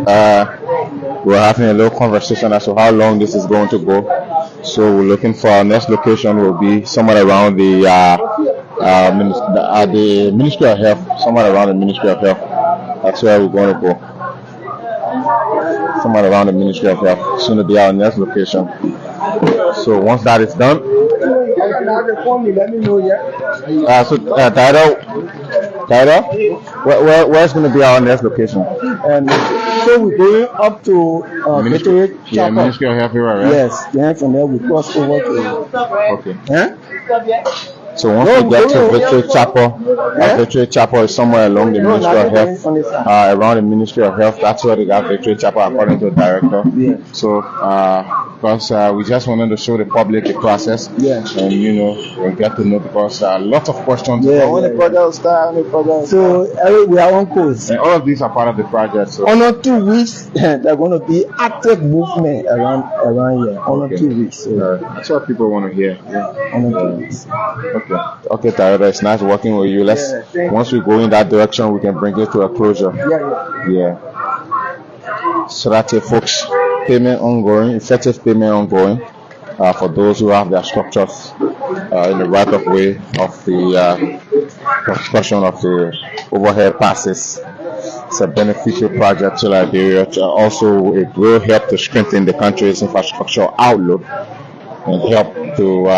We're having a little conversation as to how long this is going to go. So we're looking for our next location will be somewhere around the Ministry of Health. Somewhere around the Ministry of Health. That's where we're going to go. Somewhere around the Ministry of Health. Soon to be our next location. So once that is done, Tyler, where's going to be our next location? And so we're going up to Victoria Chapel. Ministry of Health here, right? Yes, then from there we cross over to. Okay. Huh? So once we get to Victory Chapel, Victory Chapel is somewhere along the Ministry of Health, around the Ministry of Health. That's where they got Victory Chapel according to the director. Yeah. So because we just wanted to show the public the process, and we get to know because a lot of questions. When the project start, so we are on course. And all of these are part of the project. So under 2 weeks, they're going to be active movement around here. Under 2 weeks. So that's what people want to hear. under 2 weeks. Okay. Okay, Tyler, it's nice working with you. Once we go in that direction, we can bring it to a closure. Yeah. So that's it, folks. Payment ongoing, effective payment ongoing for those who have their structures in the right of way of the construction of the overhead passes. It's a beneficial project to Liberia. Also, it will help to strengthen the country's infrastructure outlook and help to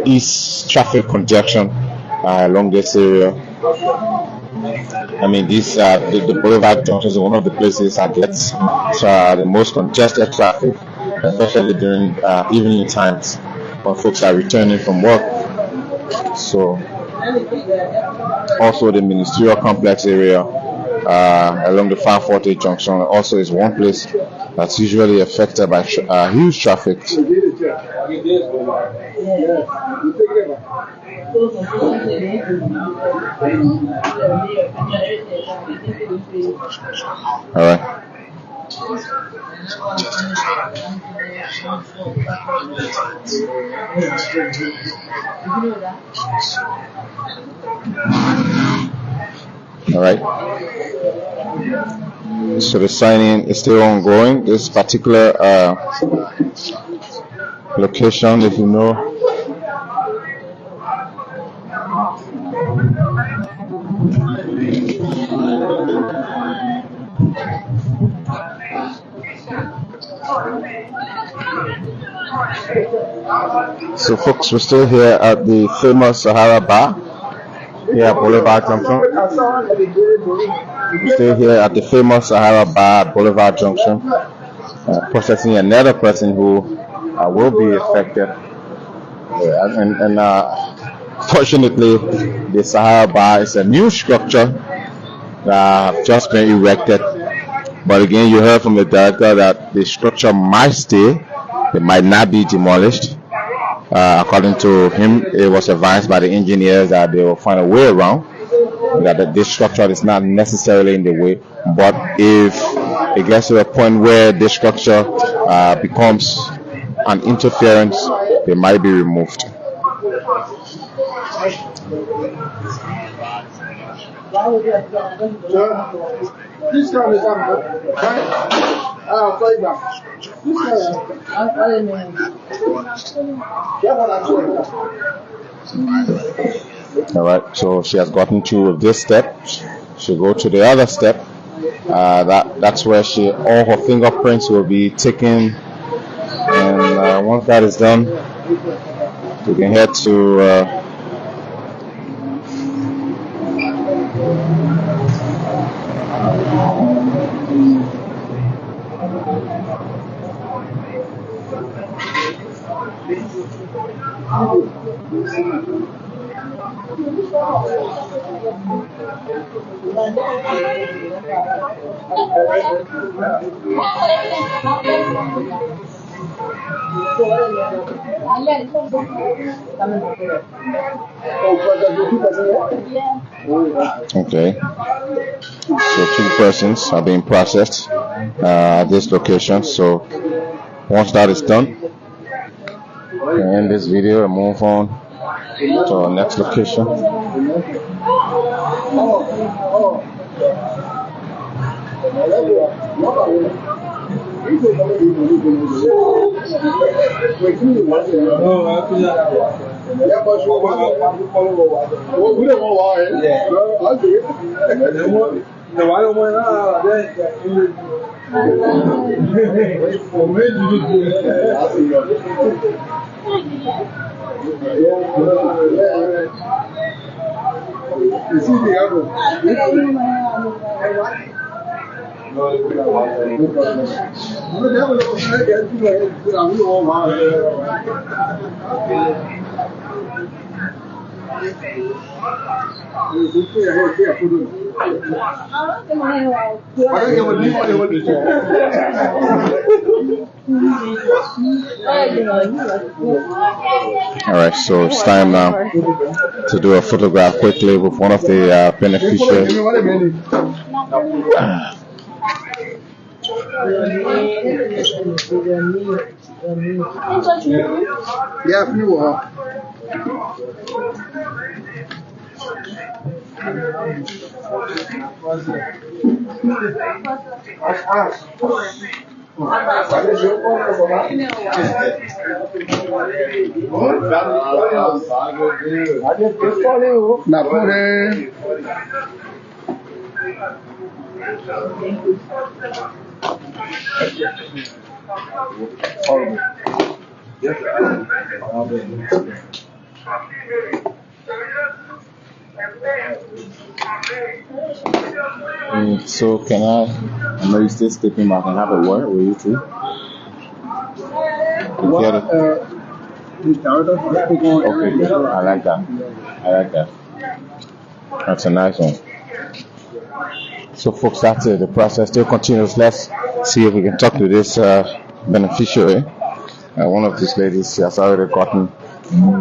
ease traffic congestion along this area. I mean, the Boulevard Junction is one of the places that gets the most congested traffic, especially during evening times when folks are returning from work. So, also the ministerial complex area along the 540 junction also is one place that's usually affected by huge traffic. All right. All right. So the signing is still ongoing. This particular location, if you know. So folks, we're still here at the famous Sahara Bar here at Boulevard Junction. We're still here at the famous Sahara Bar at Boulevard Junction, processing another person who will be affected. Fortunately, the Sahara Bar is a new structure that have just been erected. But again, you heard from the director that the structure might stay. It might not be demolished. According to him, it was advised by the engineers that they will find a way around, that this structure is not necessarily in the way. But if it gets to a point where this structure becomes an interference, they might be removed. This one is I'll play back. All right, so she has gotten to this step. She'll go to the other step. That's where all her fingerprints will be taken, and once that is done, we can head to okay. So 2 persons are being processed at this location. So once that is done, we can end this video and move on to our next location. Alright, so it's time now to do a photograph quickly with one of the beneficiaries. Yeah, So can I know you still stepping back and have a word with you too? You get it? Okay, good. I like that. That's a nice one. So folks, that's it. The process still continues. Let's see if we can talk to this beneficiary. One of these ladies, she has already gotten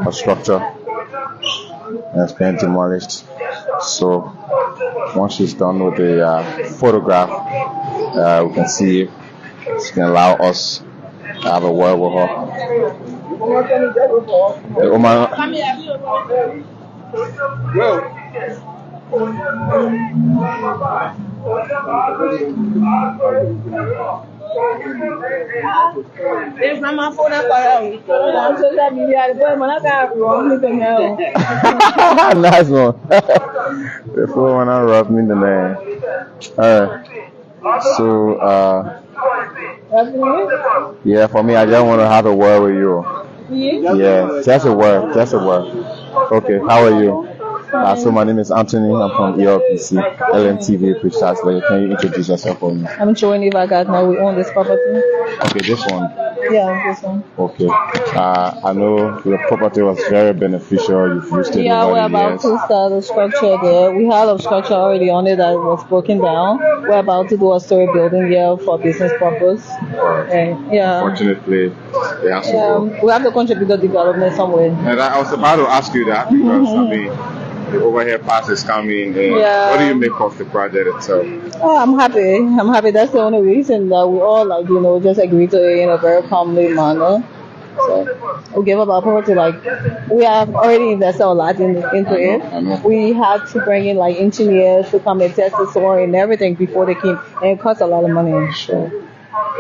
a structure and it's been demolished. So once she's done with the photograph, we can see if she can allow us to have a word with her. Nice one. Before when I rub me in the name. Alright. So yeah, for me I just want to have a word with you. Yeah, just a word. Okay, how are you? So my name is Anthony. I'm from ELPC, LMTV precisely. Can you introduce yourself for me? I'm Joanie Wagner. We own this property. Okay, this one. Yeah, this one. Okay. I know the property was very beneficial. You've used it Yeah, over we're the about years. to start a structure there. We had a structure already on it that was broken down. We're about to do a story building here for business purpose. And yeah. Unfortunately, they have to go. We have to contribute to development somewhere. And I was about to ask you that because I mean, the overhead pass is coming. And what do you make of the project itself? Oh, I'm happy. That's the only reason that we all just agree to it in a very calmly manner. So we gave up our property. We have already invested a lot into it. I know. We had to bring in engineers to come and test the soil and everything before they came, and it cost a lot of money. Sure.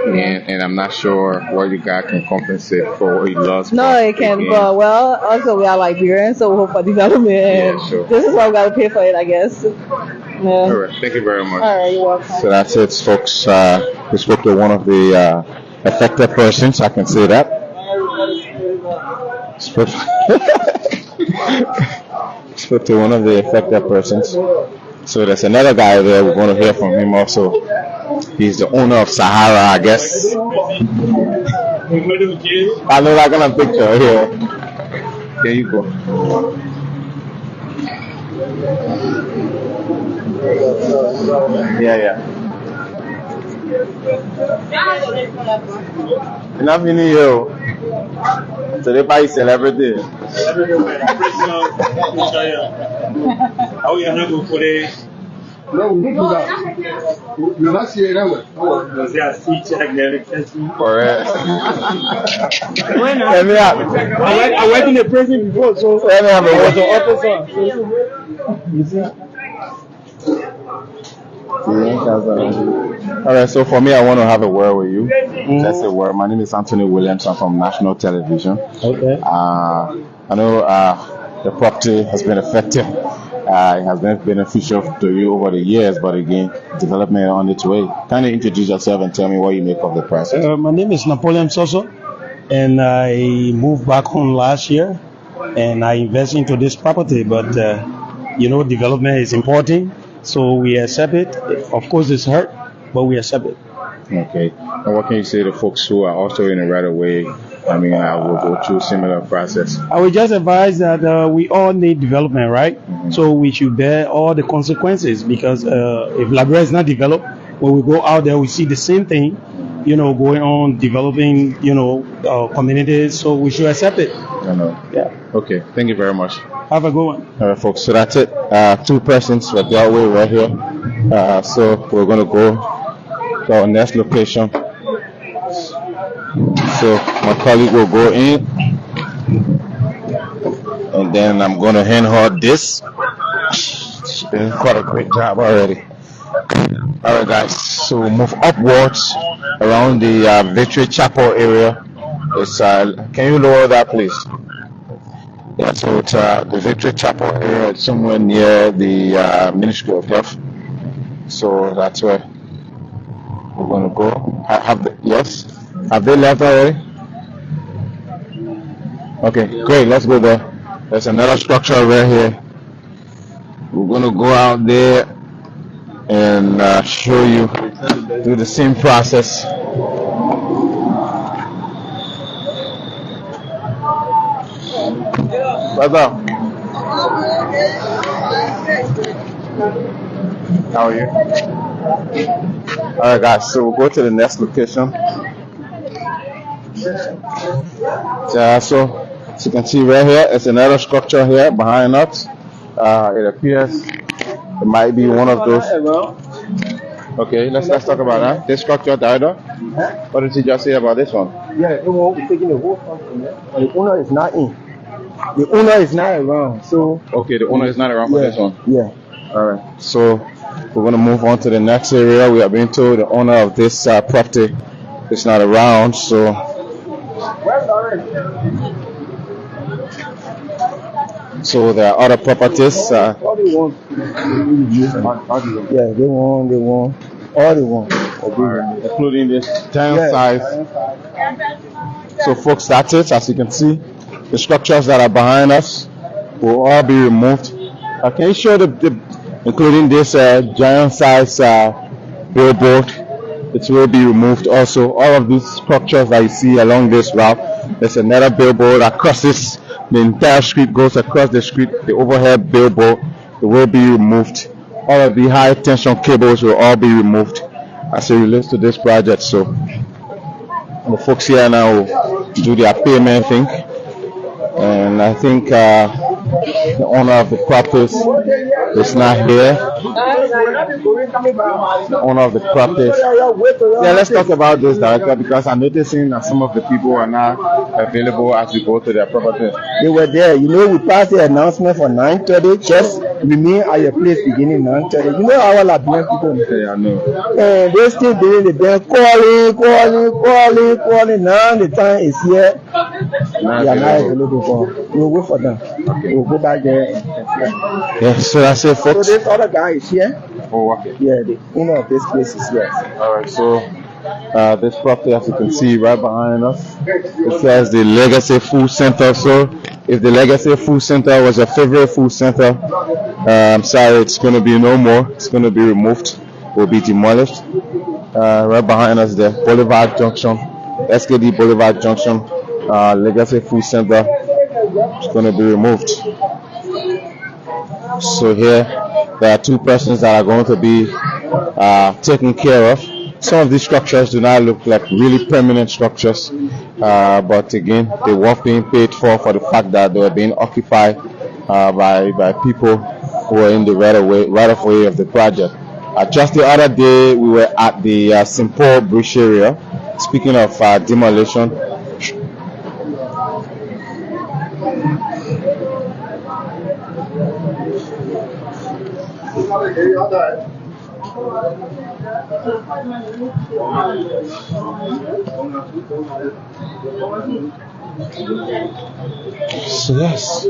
And I'm not sure what you guys can compensate for what you lost. No, it can, but also we are Liberians, so we hope for development. Yeah, sure. This is why we got to pay for it, I guess. Yeah. All right, thank you very much. All right, you're welcome. So that's it, folks. We spoke to one of the affected persons. I can say that. Spoke to one of the affected persons. So there's another guy there. We're going to hear from him also. He's the owner of Sahara, I guess. I know that kind of picture here. There you go. Yeah. Enough in here. So they buy celebrity. How you gonna go for this? No, we don't do that. You're not seeing that way. Correct. I went in the prison before, so Let me have a word. You see? All right, so for me, I want to have a word with you. That's a word. My name is Anthony Williams. I'm from National Television. Okay. I know the property has been affected. It has been beneficial to you over the years, but again, development on its way. Can you introduce yourself and tell me what you make of the process? My name is Napoleon Soso, and I moved back home last year, and I invest into this property. But development is important, so we accept it. Of course, it's hurt, but we accept it. Okay. And what can you say to folks who are also in the right of way? I mean, will go through similar process. I would just advise that we all need development, right? Mm-hmm. So we should bear all the consequences because if Liberia is not developed, when we go out there, we see the same thing, going on, developing, communities. So we should accept it. I know. Yeah. Okay. Thank you very much. Have a good one. All right, folks. So that's it. 2 persons were dealt with right here. So we're going to go to our next location. So my colleague will go in. then I'm going to hand her this. She's doing quite a great job already. All right, guys. So we move upwards around the Victory Chapel area. It's can you lower that, please? Yeah. So it's the Victory Chapel area. It's somewhere near the Ministry of Health. So that's where we're going to go. Yes? Have they left already? Okay, great. Let's go there. There's another structure right here. We're going to go out there and show you, do the same process. Brother, how are you? Alright guys, so we'll go to the next location. So as you can see right here, it's another structure here behind us. It appears it might be one of those. Okay, let's talk about that. This structure died up. What did you just say about this one? Yeah, it won't be taking the whole from there. The owner is not in. The owner is not around. So okay, the owner is not around for this one. Yeah. All right. So we're gonna move on to the next area. We have been told the owner of this property is not around. So there are other properties. All they want. Yeah, they want. All they want. Including this giant size. So folks, that's it. As you can see, the structures that are behind us will all be removed. Can you show including this giant size billboard? It will be removed also. All of these structures that you see along this route, there's another billboard that crosses the entire street, goes across the street. The overhead billboard, it will be removed. All of the high tension cables will all be removed as it relates to this project. So the folks here now will do their payment thing, and I think the owner of the property is not here. The owner of the property. Yeah, let's talk about this, director, because I'm noticing that some of the people are not available as we go to their property. They were there. You know, we passed the announcement for 9:30. Just remain at your place beginning 9:30. You know our Liberian people. Yeah, I know. And they still doing the band calling. Now the time is here. They are not available for. We'll wait for them. Okay. We'll go back there. Yeah, so that's it, folks. So this other guy is here. Oh, okay. Yeah, the owner of this place is here. All right, so this property, as you can see right behind us, it says the Legacy Food Center. So if the Legacy Food Center was your favorite food center, I'm sorry, it's going to be no more. It's going to be removed. It will be demolished. Right behind us, the Boulevard Junction, SKD Boulevard Junction, Legacy Food Center is going to be removed. So here there are two persons that are going to be taken care of. Some of these structures do not look like really permanent structures, but again, they were being paid for the fact that they were being occupied by people who were in the right of way of the project. Just the other day, we were at the St. Paul Bridge area. Speaking of demolition, so yes.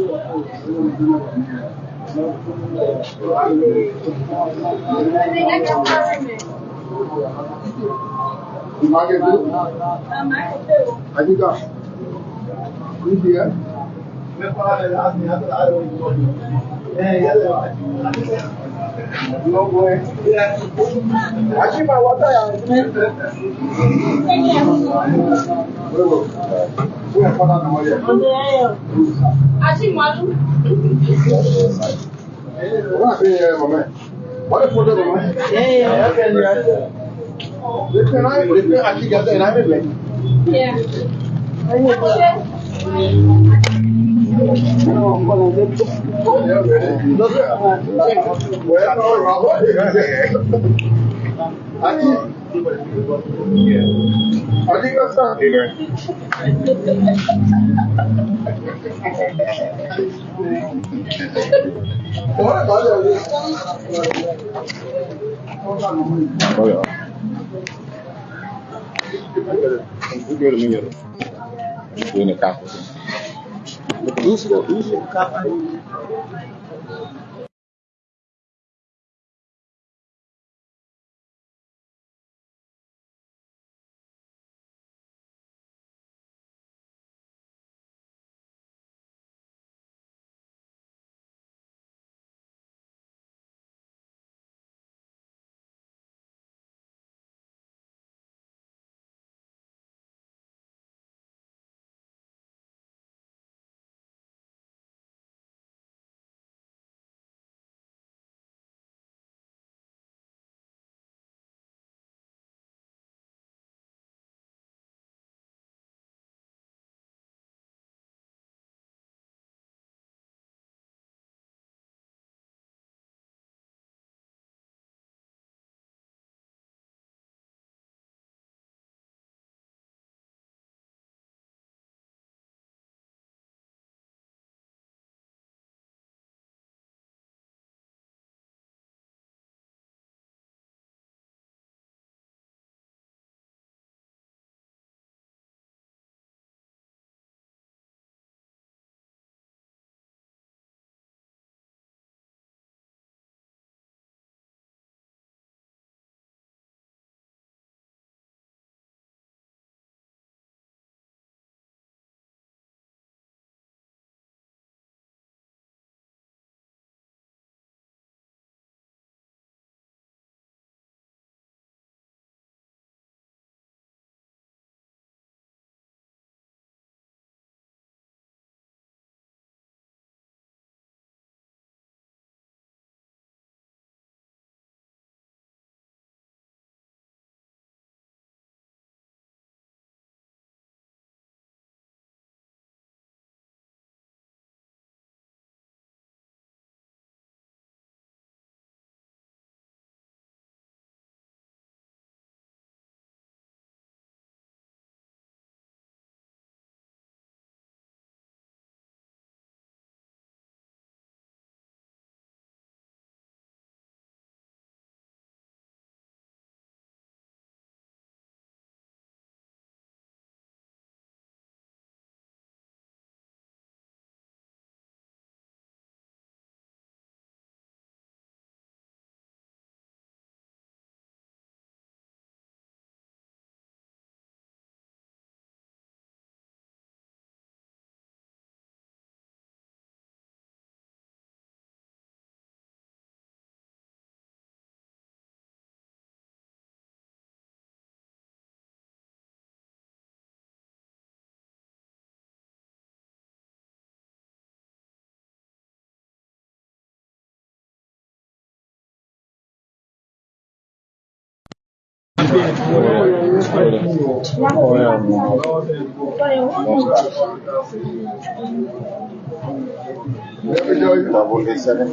Double A7.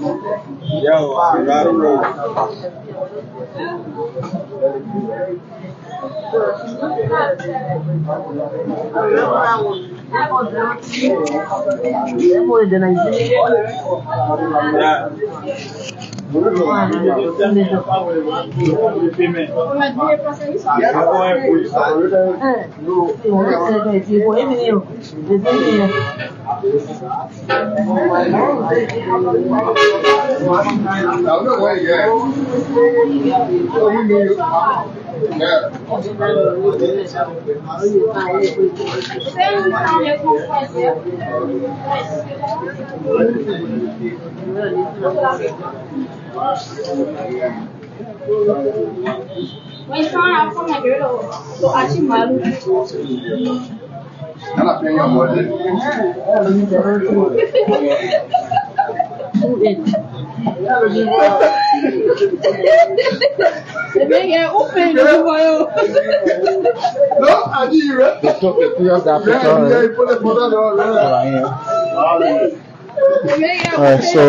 Mas só a forma de eu acho malu. Ela pega a bola. Você vem é o pênis do banho. Não, ali, né? Alright, so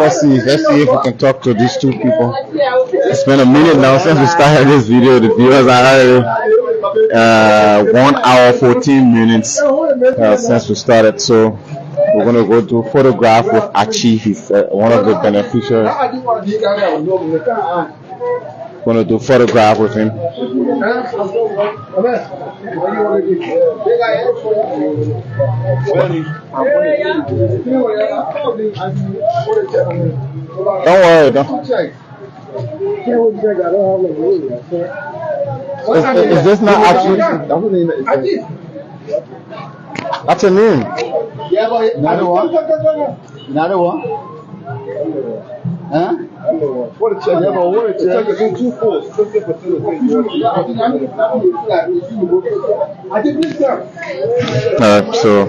let's see if we can talk to these two people. It's been a minute now since we started this video. The viewers are already 1 hour 14 minutes since we started. So we're gonna go do photograph with Achi. He's one of the beneficiaries. Gonna do photograph with him. Don't worry, is this not actually? That's a name. Another one? Another one? Huh? What a check. Yeah, but what a check is in 2 4. 50%. So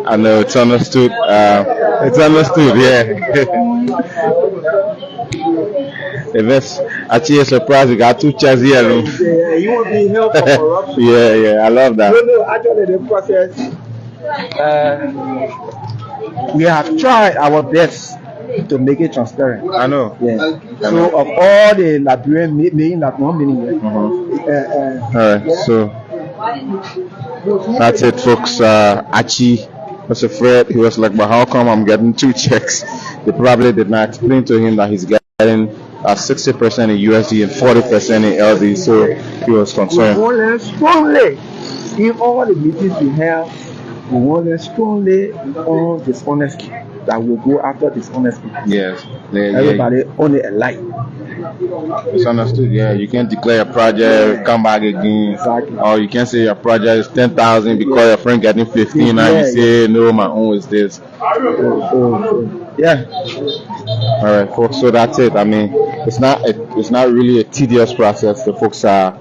I know it's understood. It's understood, yeah. If actually a surprise, we got 2 checks here. Yeah, you will be helpful for us. Yeah, I love that. No, actually the process, we have tried our best to make it transparent. I know. Yeah. So of all the Liberian main that 1 million. All right, so that's it, folks. Achi was afraid. He was like, "But how come I'm getting 2 checks?" They probably did not explain to him that he's getting 60% in USD and 40% in LD. So he was concerned. We want to strongly, in all the meetings we have, we want to strongly on dishonesty. That will go after dishonesty. Yes. Everybody only alike. It's understood. Yeah, you can't declare a project, come back again, or you can't say your project is 10,000 because your friend getting 15, and you say no, my own is this. Yeah. All right, folks. So that's it. I mean, it's not really a tedious process. The folks are,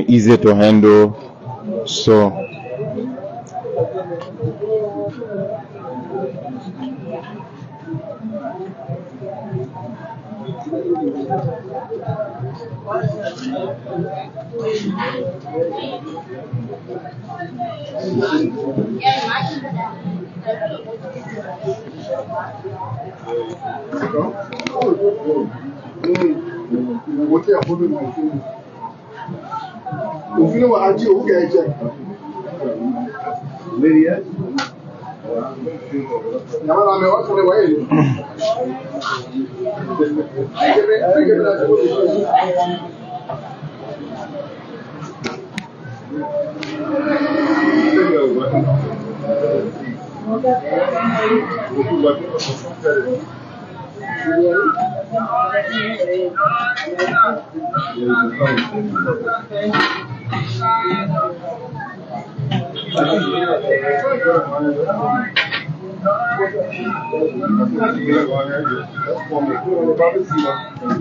easy to handle. So.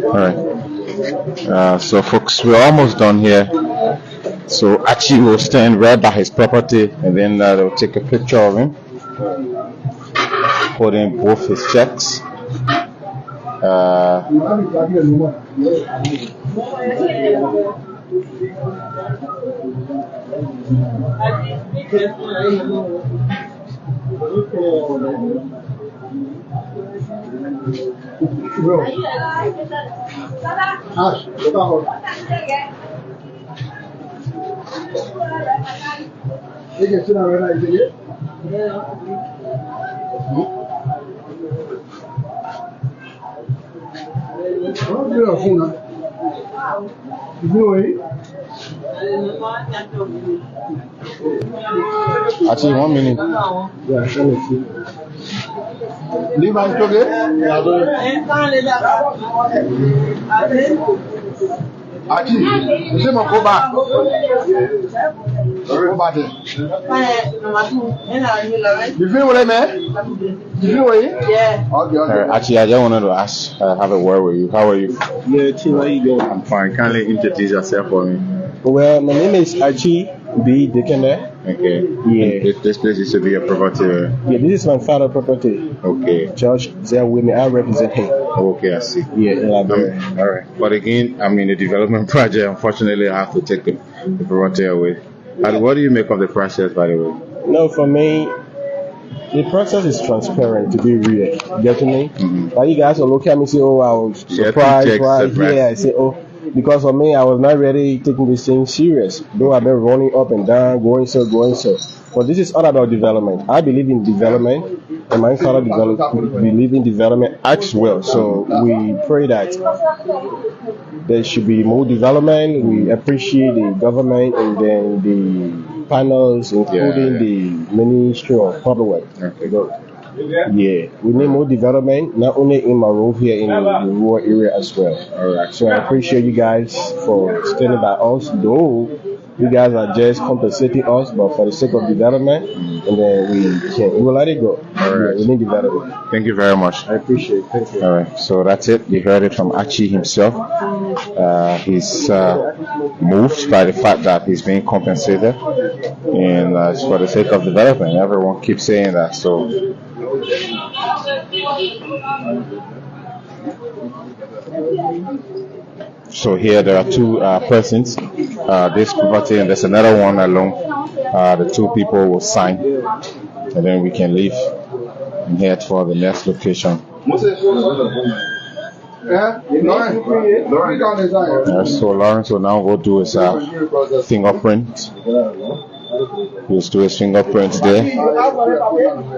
Alright. So folks, we're almost done here. So Achi will stand right by his property, and then they'll take a picture of him, put in both his checks. Actually, 1 minute. Leave and cook it. Achi, you say go back. Go back there. You feel what I mean? You feel what? Yeah. Okay. Actually, I just wanted to have a word with you. How are you? Yeah, T, how you doing? I'm fine. Kindly introduce yourself for me. Well, my name is Achi B. Dikende. Okay. Yeah. This place used to be a property. Yeah, this is my father's property. Okay. George there with me. I represent him. Okay, I see. Yeah, in Liberia. All right. But again, the development project, unfortunately, I have to take the property away. And what do you make of the process, by the way? No, for me, The process is transparent, to be real. You get me? Like you guys will look at me and say, oh, I was surprised right here. I say, oh, because for me, I was not really taking this thing serious. Though I've been running up and down, going so. But this is all about development. I believe in development, and my father believe in development as well. So we pray that there should be more development. We appreciate the government and then the panels, including the Ministry of Public Works. Yeah, we need more development, not only in Monrovia, here in the rural area as well. All right. So I appreciate you guys for standing by us, though you guys are just compensating us, but for the sake of development, and then we will let it go. All right. We need development. Thank you very much. I appreciate it. Thank you. All right, so that's it. You heard it from Archie himself. He's moved by the fact that he's being compensated, and it's for the sake of development. Everyone keeps saying that. So here there are two persons. This property and there's another one alone. The two people will sign, and then we can leave and head for the next location. So Lawrence will now go do his fingerprint. He'll do his fingerprint there.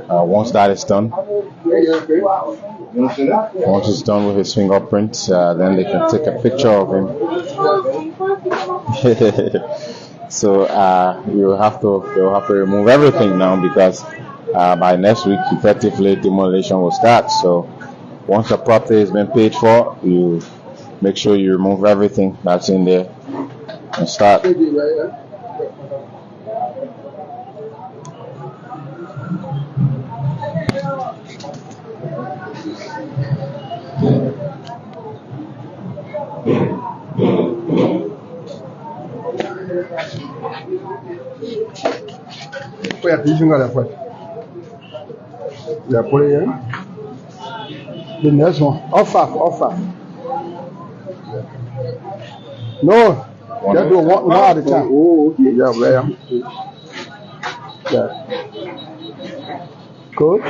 Once that is done, once he's done with his fingerprint, then they can take a picture of him. So they'll have to remove everything now, because by next week effectively demolition will start. So once the property has been paid for, you make sure you remove everything that's in there and start. Yeah, put it in. The next one. Offer. No. Just do one at a time. Oh, okay. Yeah, where? Yeah. Good.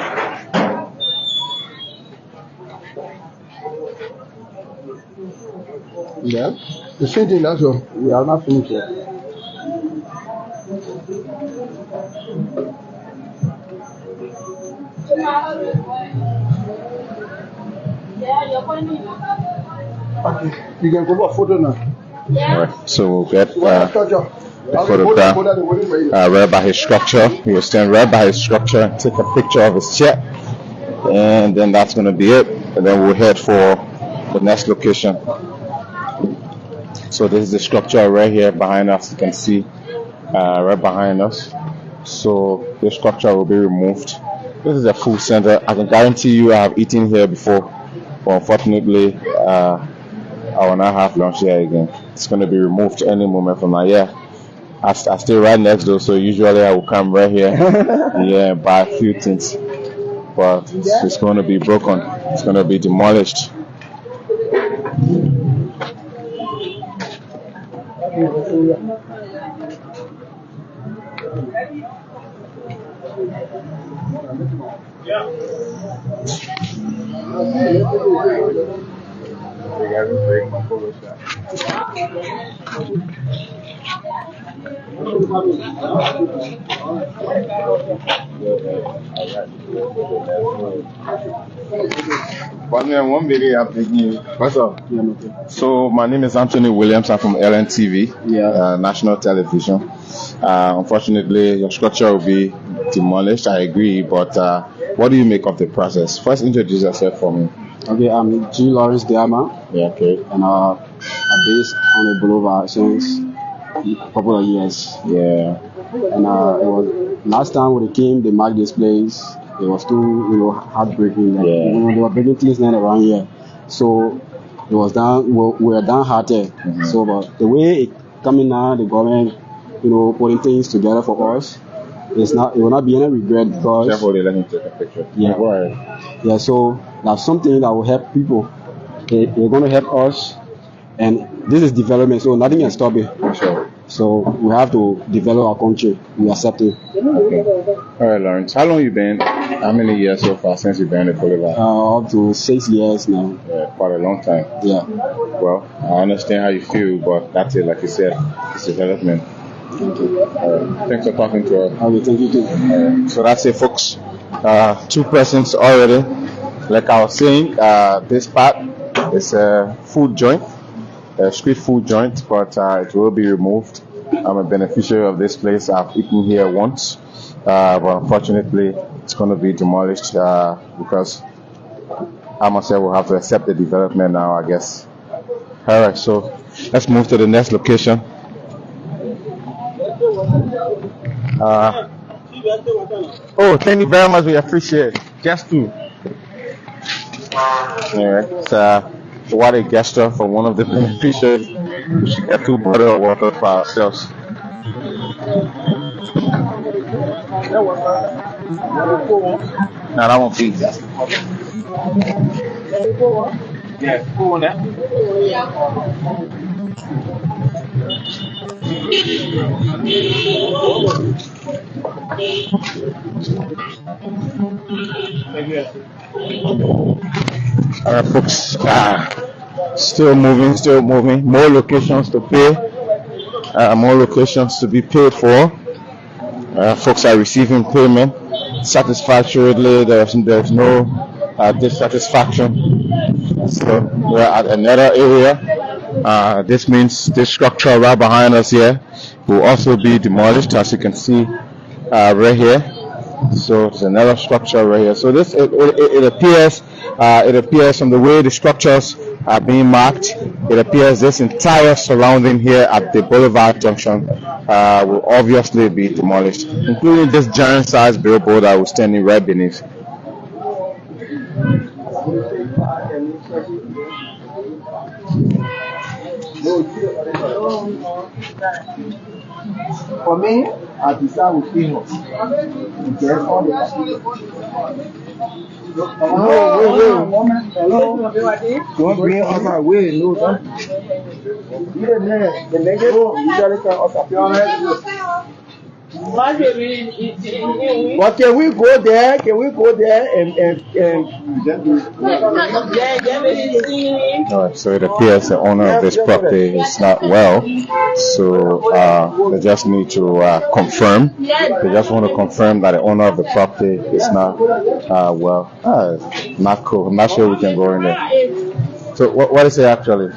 Yeah. The same thing, that's all. We are not finished yet. Okay. You can go for photo now. Alright, so we'll get the photograph right by his structure. He'll stand right by his structure and take a picture of his chair, and then that's going to be it. And then we'll head for the next location. So this is the structure right here behind us. You can see right behind us. So this structure will be removed. This is a food center. I can guarantee you I have eaten here before, but unfortunately I will not have lunch here again. It's going to be removed any moment from now. Yeah, I stay right next door, so usually I will come right here and buy a few things, but it's going to be broken. It's going to be demolished. What's up? So my name is Anthony Williams. I'm from LNTV, national television. Unfortunately, your structure will be demolished. I agree, but what do you make of the process? First, introduce yourself for me. Okay, I'm G. Lawrence Diama. Yeah, okay. And I'm based on the boulevard since a couple of years. Yeah. And it was last time when they came, they marked this place. It was too, heartbreaking. Like, they were breaking things down around here. So it was down. We were downhearted. Mm-hmm. So, but the way it coming now, the government, putting things together for us, it will not be any regret because. Careful, let me take a picture. Yeah. Go ahead. Yeah. So that's something that will help people. They're going to help us, and this is development, so nothing can stop it. Sure. So we have to develop our country. We accept it. All right, Lawrence. How long you been? How many years so far since you've been in the Boulevard? Up to 6 years now. Yeah, quite a long time. Yeah. Well, I understand how you feel, but that's it. Like you said, it's development. Thank you. Thanks for talking to us. Okay, thank you too. So that's it, folks. 2 persons already. Like I was saying, this part is a food joint, a street food joint, but it will be removed. I'm a beneficiary of this place. I've eaten here once, but unfortunately, it's going to be demolished because I myself will have to accept the development now, I guess. All right, so let's move to the next location. Oh, thank you very much. We appreciate it. Just 2. Yeah, it's what a gesture for one of the beneficiaries. We should get 2 bottles of water for ourselves. Now that won't be. Yeah, cool now. All right, folks. Still moving. More locations to pay. More locations to be paid for. Folks are receiving payment satisfactorily. There's no dissatisfaction. So we're at another area. This means this structure right behind us here will also be demolished, as you can see right here. So there's another structure right here. So this it appears from the way the structures are being marked, it appears this entire surrounding here at the Boulevard Junction will obviously be demolished, including this giant-sized billboard that was standing right beneath. For me, I decide with famous. Get all the Hello. Don't bring us away. No, don't. The negative usually can us appear. But can we go there? And so it appears the owner of this property is not well. So they just need to confirm. They just want to confirm that the owner of the property is not well. Not cool. I'm not sure we can go in there. So what is it actually?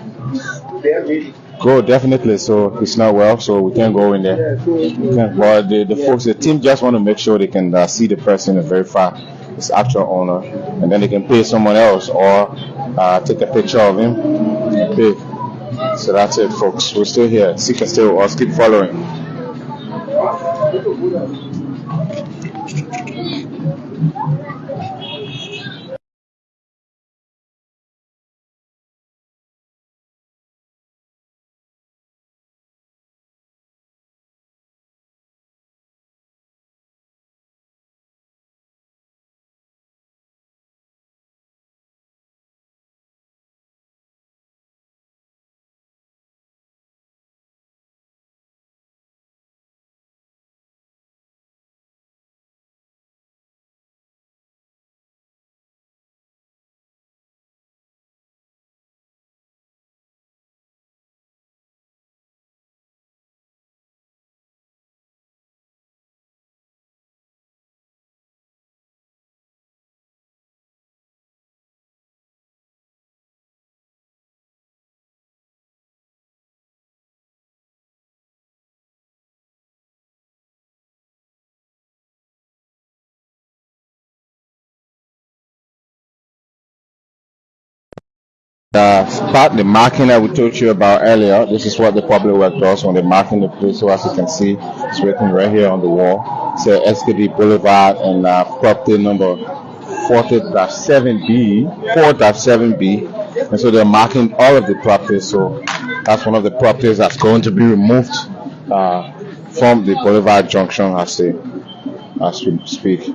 Go, definitely. So it's not well, so we can't go in there. But the folks, the team just want to make sure they can see the person and verify his actual owner, and then they can pay someone else or take a picture of him and pay. So that's it, folks. We're still here. See, can stay with us. Keep following. Start the marking that we told you about earlier. This is what the public work does when they're marking the place. So as you can see, it's written right here on the wall. It's SKD Boulevard and property number 40-7B, 4-7B. And so they're marking all of the properties. So that's one of the properties that's going to be removed from the Boulevard Junction as we speak.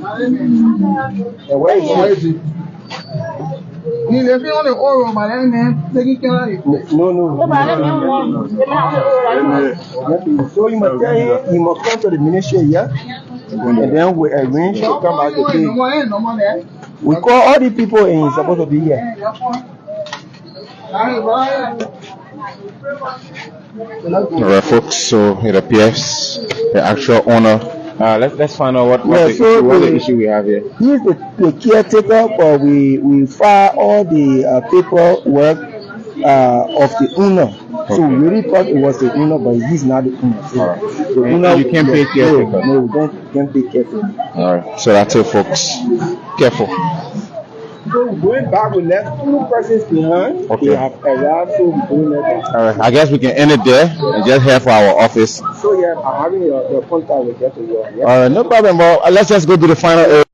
And where is he? He's living on the oil, my man. Taking care of it. No. So you must tell him, he must come to the ministry here, and then we arrange to come out to pay. We call all the people and he's supposed to be here. Alright, folks, so it appears the actual owner. Let's find out what the issue we have here. He's the caretaker, but we file all the paperwork of the owner. So we really thought it was the owner, but he's not the owner. So Alright. the owner, You can't pay caretaker. No, we can't pay caretaker. Alright, so that's it, folks. Careful. So we're going back, we left 2 persons behind. Okay. They have arrived, so we're going back. Alright, I guess we can end it there and just head for our office. So yeah, I'm having your contact with you. Yeah? Alright, no problem, but let's just go to the final area.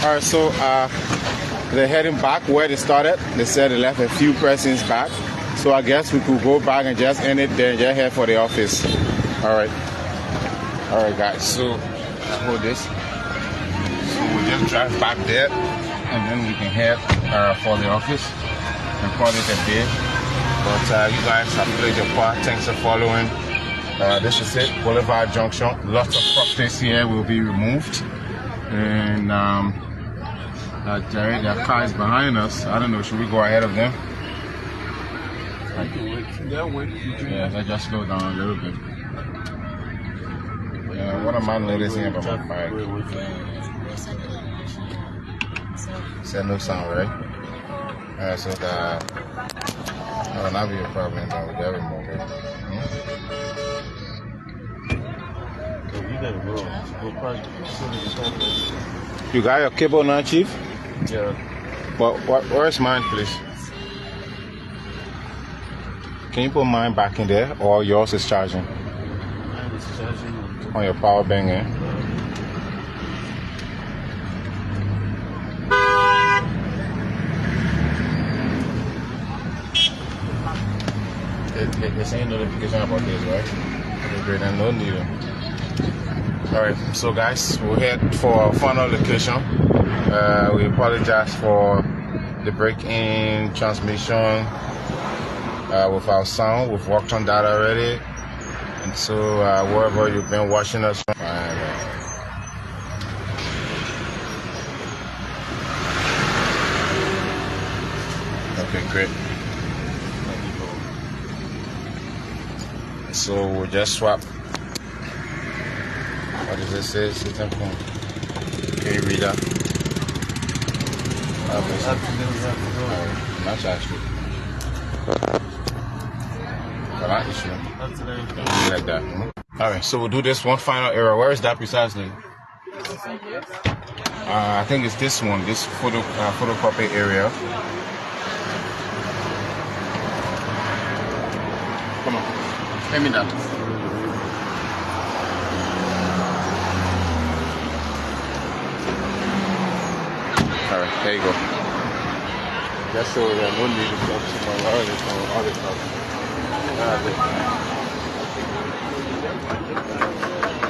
Alright, so they're heading back where they started. They said they left a few persons back. So I guess we could go back and just end it there and just head for the office. Alright. Alright guys, so hold this. So we'll just drive back there and then we can head for the office and call it a day. But you guys have played your part. Thanks for following. This is it, Boulevard Junction. Lots of properties here will be removed. And Jerry, their car is behind us. I don't know, should we go ahead of them? I can wait. Yeah, let's just slow down a little bit. What am I noticing about my bike? Said no sound, right? Alright, so that will not be a problem then we get remove it. You got your cable now, Chief? Yeah. But where's mine, please? Can you put mine back in there, or yours is charging? Mine is charging on your power bank, eh? It's ain't notification about this, right? Okay, great, and no need. Alright, so guys, we'll head for our final location. We apologize for the break-in transmission with our sound. We've worked on that already. And so wherever you've been watching us from, okay, great. So we'll just swap. What does it say? System phone. Okay, reader. Not actually. Not issue. Like that. Alright, so we'll do this one final error. Where is that precisely? I think it's this one, this photocopy area. Come on, hand me that. Alright, there you go. Just so there's no need to talk to my all the stuff.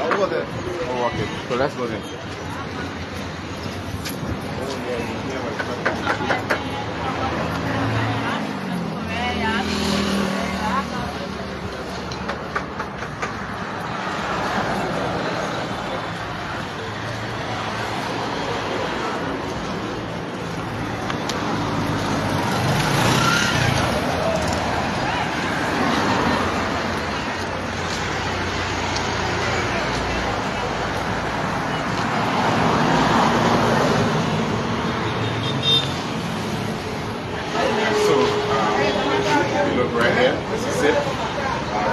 Over there. Oh, okay. So let's go then.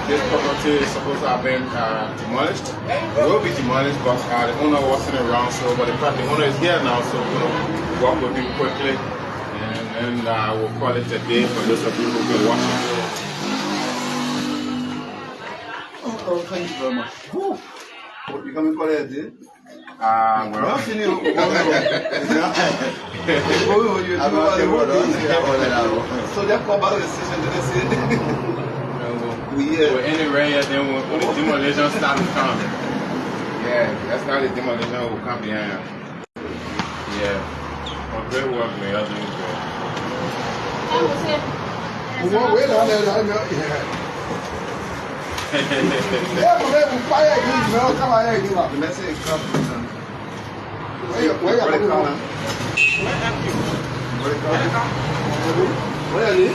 This property property is supposed to have been demolished. It will be demolished, but the owner wasn't around, so but the owner is here now, so we're going to work with him quickly, and we'll call it a day for those of you who've been watching. Oh, thank you very much. You can call it a day? Well, so they come back to the station, did they say? With any rain, then when the demolition starts to come. Yeah, that's how the demolition will come behind us. Yeah. Well, great work, man. Y'all doing good. Wait on there, yeah, but we fire again, come on here, the message is coming. Where you Where are you?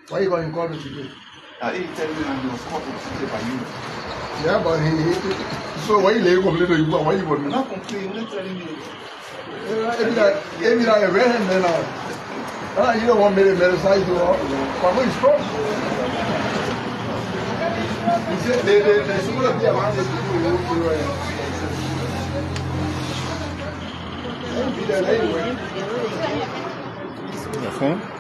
Why you going to call me today? He tell me that he was caught today by you. Yeah, but so why you lay complain to you? Why you would not complain? Not telling you. Every day I read him now. You don't want me to medicine you all. But what is strong? He said there's some of the amount of people who will be there anyway. Okay.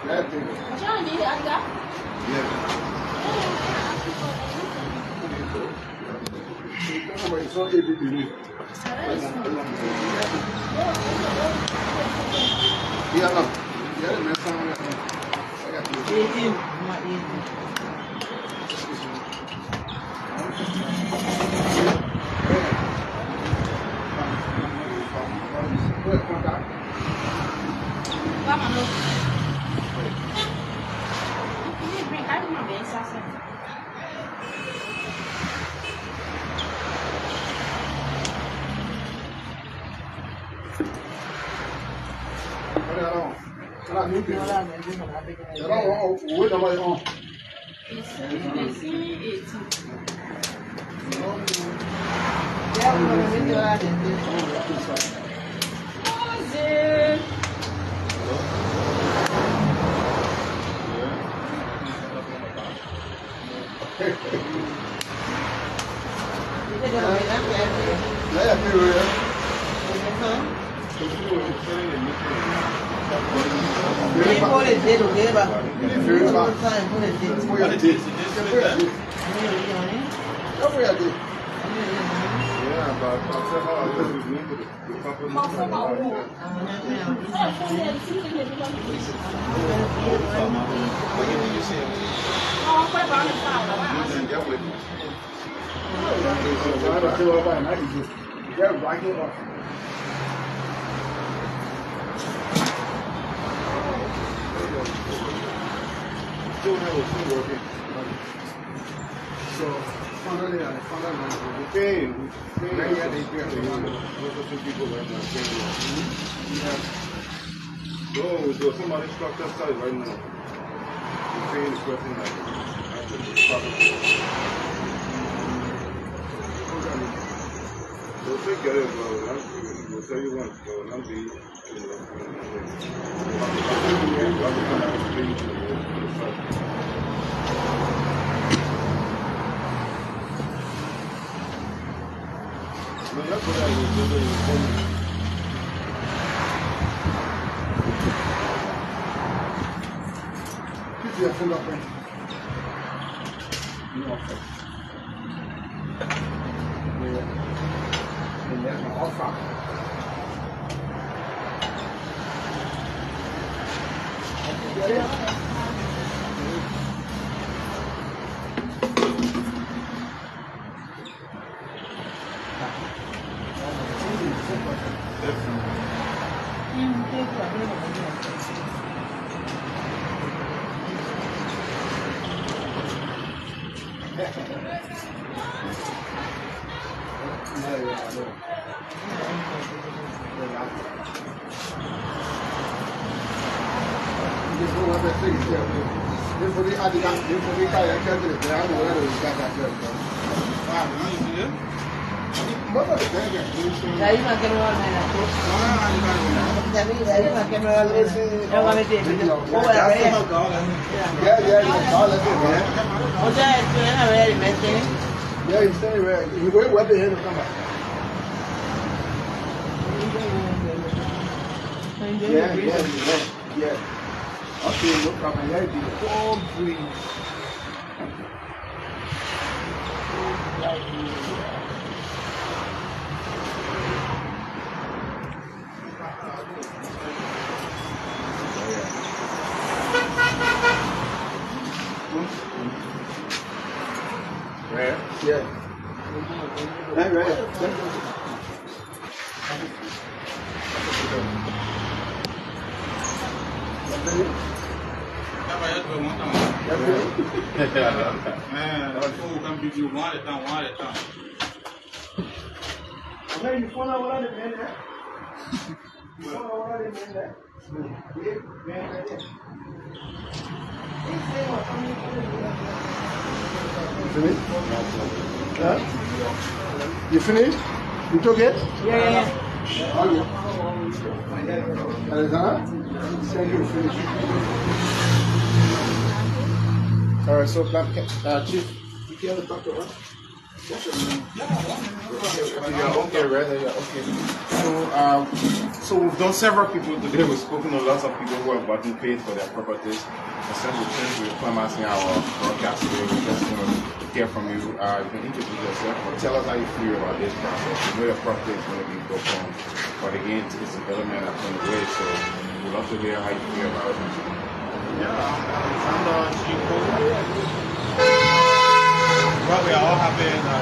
paying the person like property. They'll take care of it, they'll tell you once, so I'll be, your fingerprint. And that's my offer. Yeah, he's staying right. He's going to here to come back. Yeah. Okay, no problem. Yeah, the whole green. Right? Yeah. Right. Finish? Huh? You finished? You took it? Yeah. Okay. Alexander? Send you finish. Alright, so Chief, you can talk to us? What's your name? Yeah, okay, right? Yeah, okay. So we've done several people today. We've spoken to lots of people who have gotten paid for their properties. Since we've come out in our broadcast today, we just want to hear from you. You can introduce yourself or tell us how you feel about this process. We know your property is going to be broken, but again, it's development that's on the way, so we'd love to hear how you feel about it. Well, we are all happy.